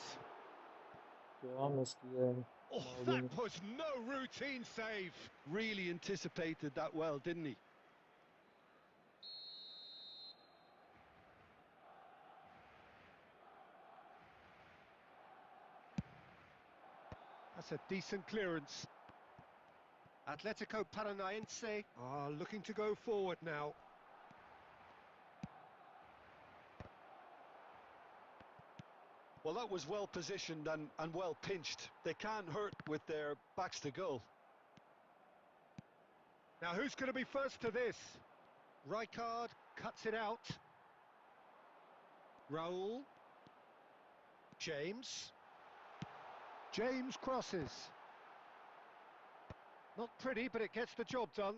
क्या miss किया है Oh, that was no routine save. Really anticipated that well, didn't he? That's a decent clearance. Atletico Paranaense are looking to go forward now. Well, that was well positioned and well pinched. They can't hurt with their backs to goal. Now who's going to be first to this? Rijkaard cuts it out. Raul. James. James crosses. Not pretty, but it gets the job done.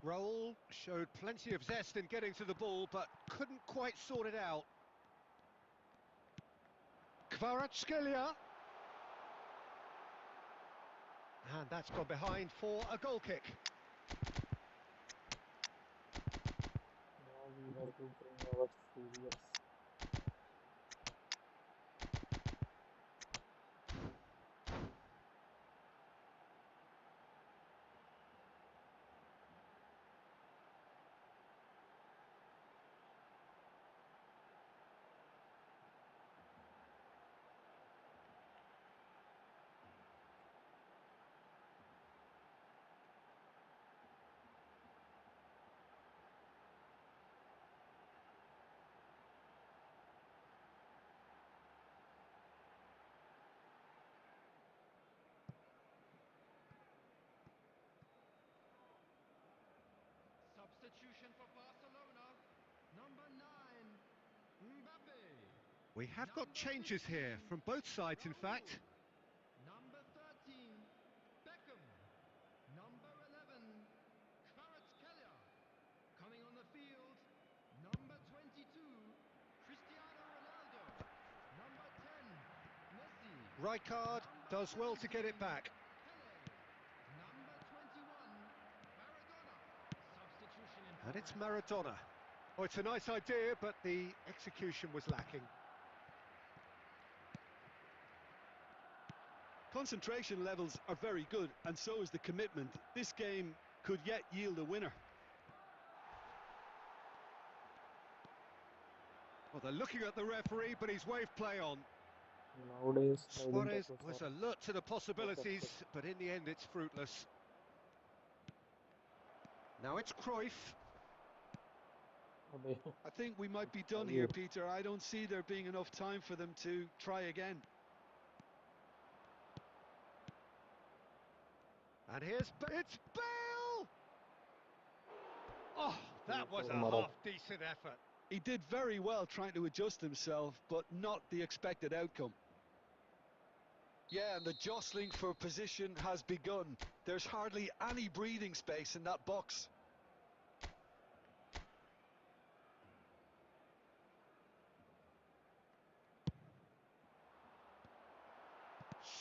Raul showed plenty of zest in getting to the ball, but couldn't quite sort it out. Kvaratskhelia. And that's gone behind for a goal kick. Now we have to bring our saviors. Substitution for Barcelona. Number 9, Mbappe. We have got changes here from both sides, in fact. Number 13, Beckham. Number 11, Kvaratskhelia. Coming on the field, number 22, Cristiano Ronaldo. Number 10, Messi. Rijkaard does well to get it back. Pele. Number 21, Maradona. Substitution in And it's progress. Maradona. Oh, it's a nice idea, but the execution was lacking. Concentration levels are very good, and so is the commitment. This game could yet yield a winner. Well, they're looking at the referee, but he's waved play on. Nowadays, sliding Suarez tackles was are alert to the not possibilities, accepted. but in the end it's fruitless. Now it's Cruyff. Abe, I think we might be done here, Aye. Peter. I don't see there being enough time for them to try again. And it's Bale! Oh, that was Super a Mara. half-decent effort. He did very well trying to adjust himself, but not the expected outcome. Yeah, and the jostling for position has begun. There's hardly any breathing space in that box.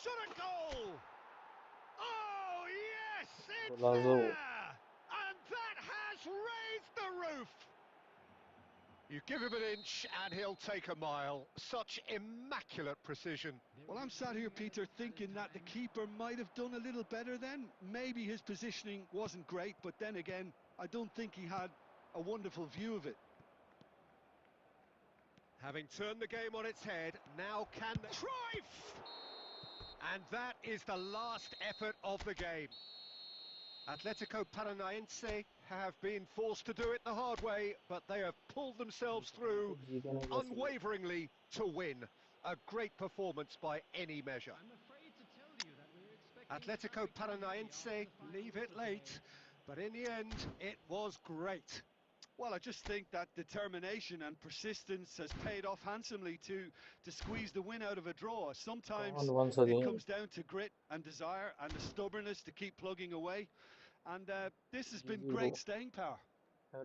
Shot a goal! Oh, yes, it's Golazo. there! And that has raised the roof! You give him an inch and he'll take a mile. Such immaculate precision. Well, I'm sat here, Peter, thinking that the keeper might have done a little better then. Maybe his positioning wasn't great, but then again, I don't think he had a wonderful view of it. Having turned the game on its head, now can the... Cruyff! And that is the last effort of the game. Atletico Paranaense have been forced to do it the hard way, but they have pulled themselves through unwaveringly to win. A great performance by any measure. I'm afraid to tell you that we were expecting Atletico a traffic penalty Paranaense after the 5 leave it whistle late, today. but in the end, it was great. Well, I just think that determination and persistence has paid off handsomely to squeeze the win out of a draw. Sometimes Gone once it again. comes down to grit and desire and the stubbornness to keep plugging away. And this has been GG, great bro. staying power.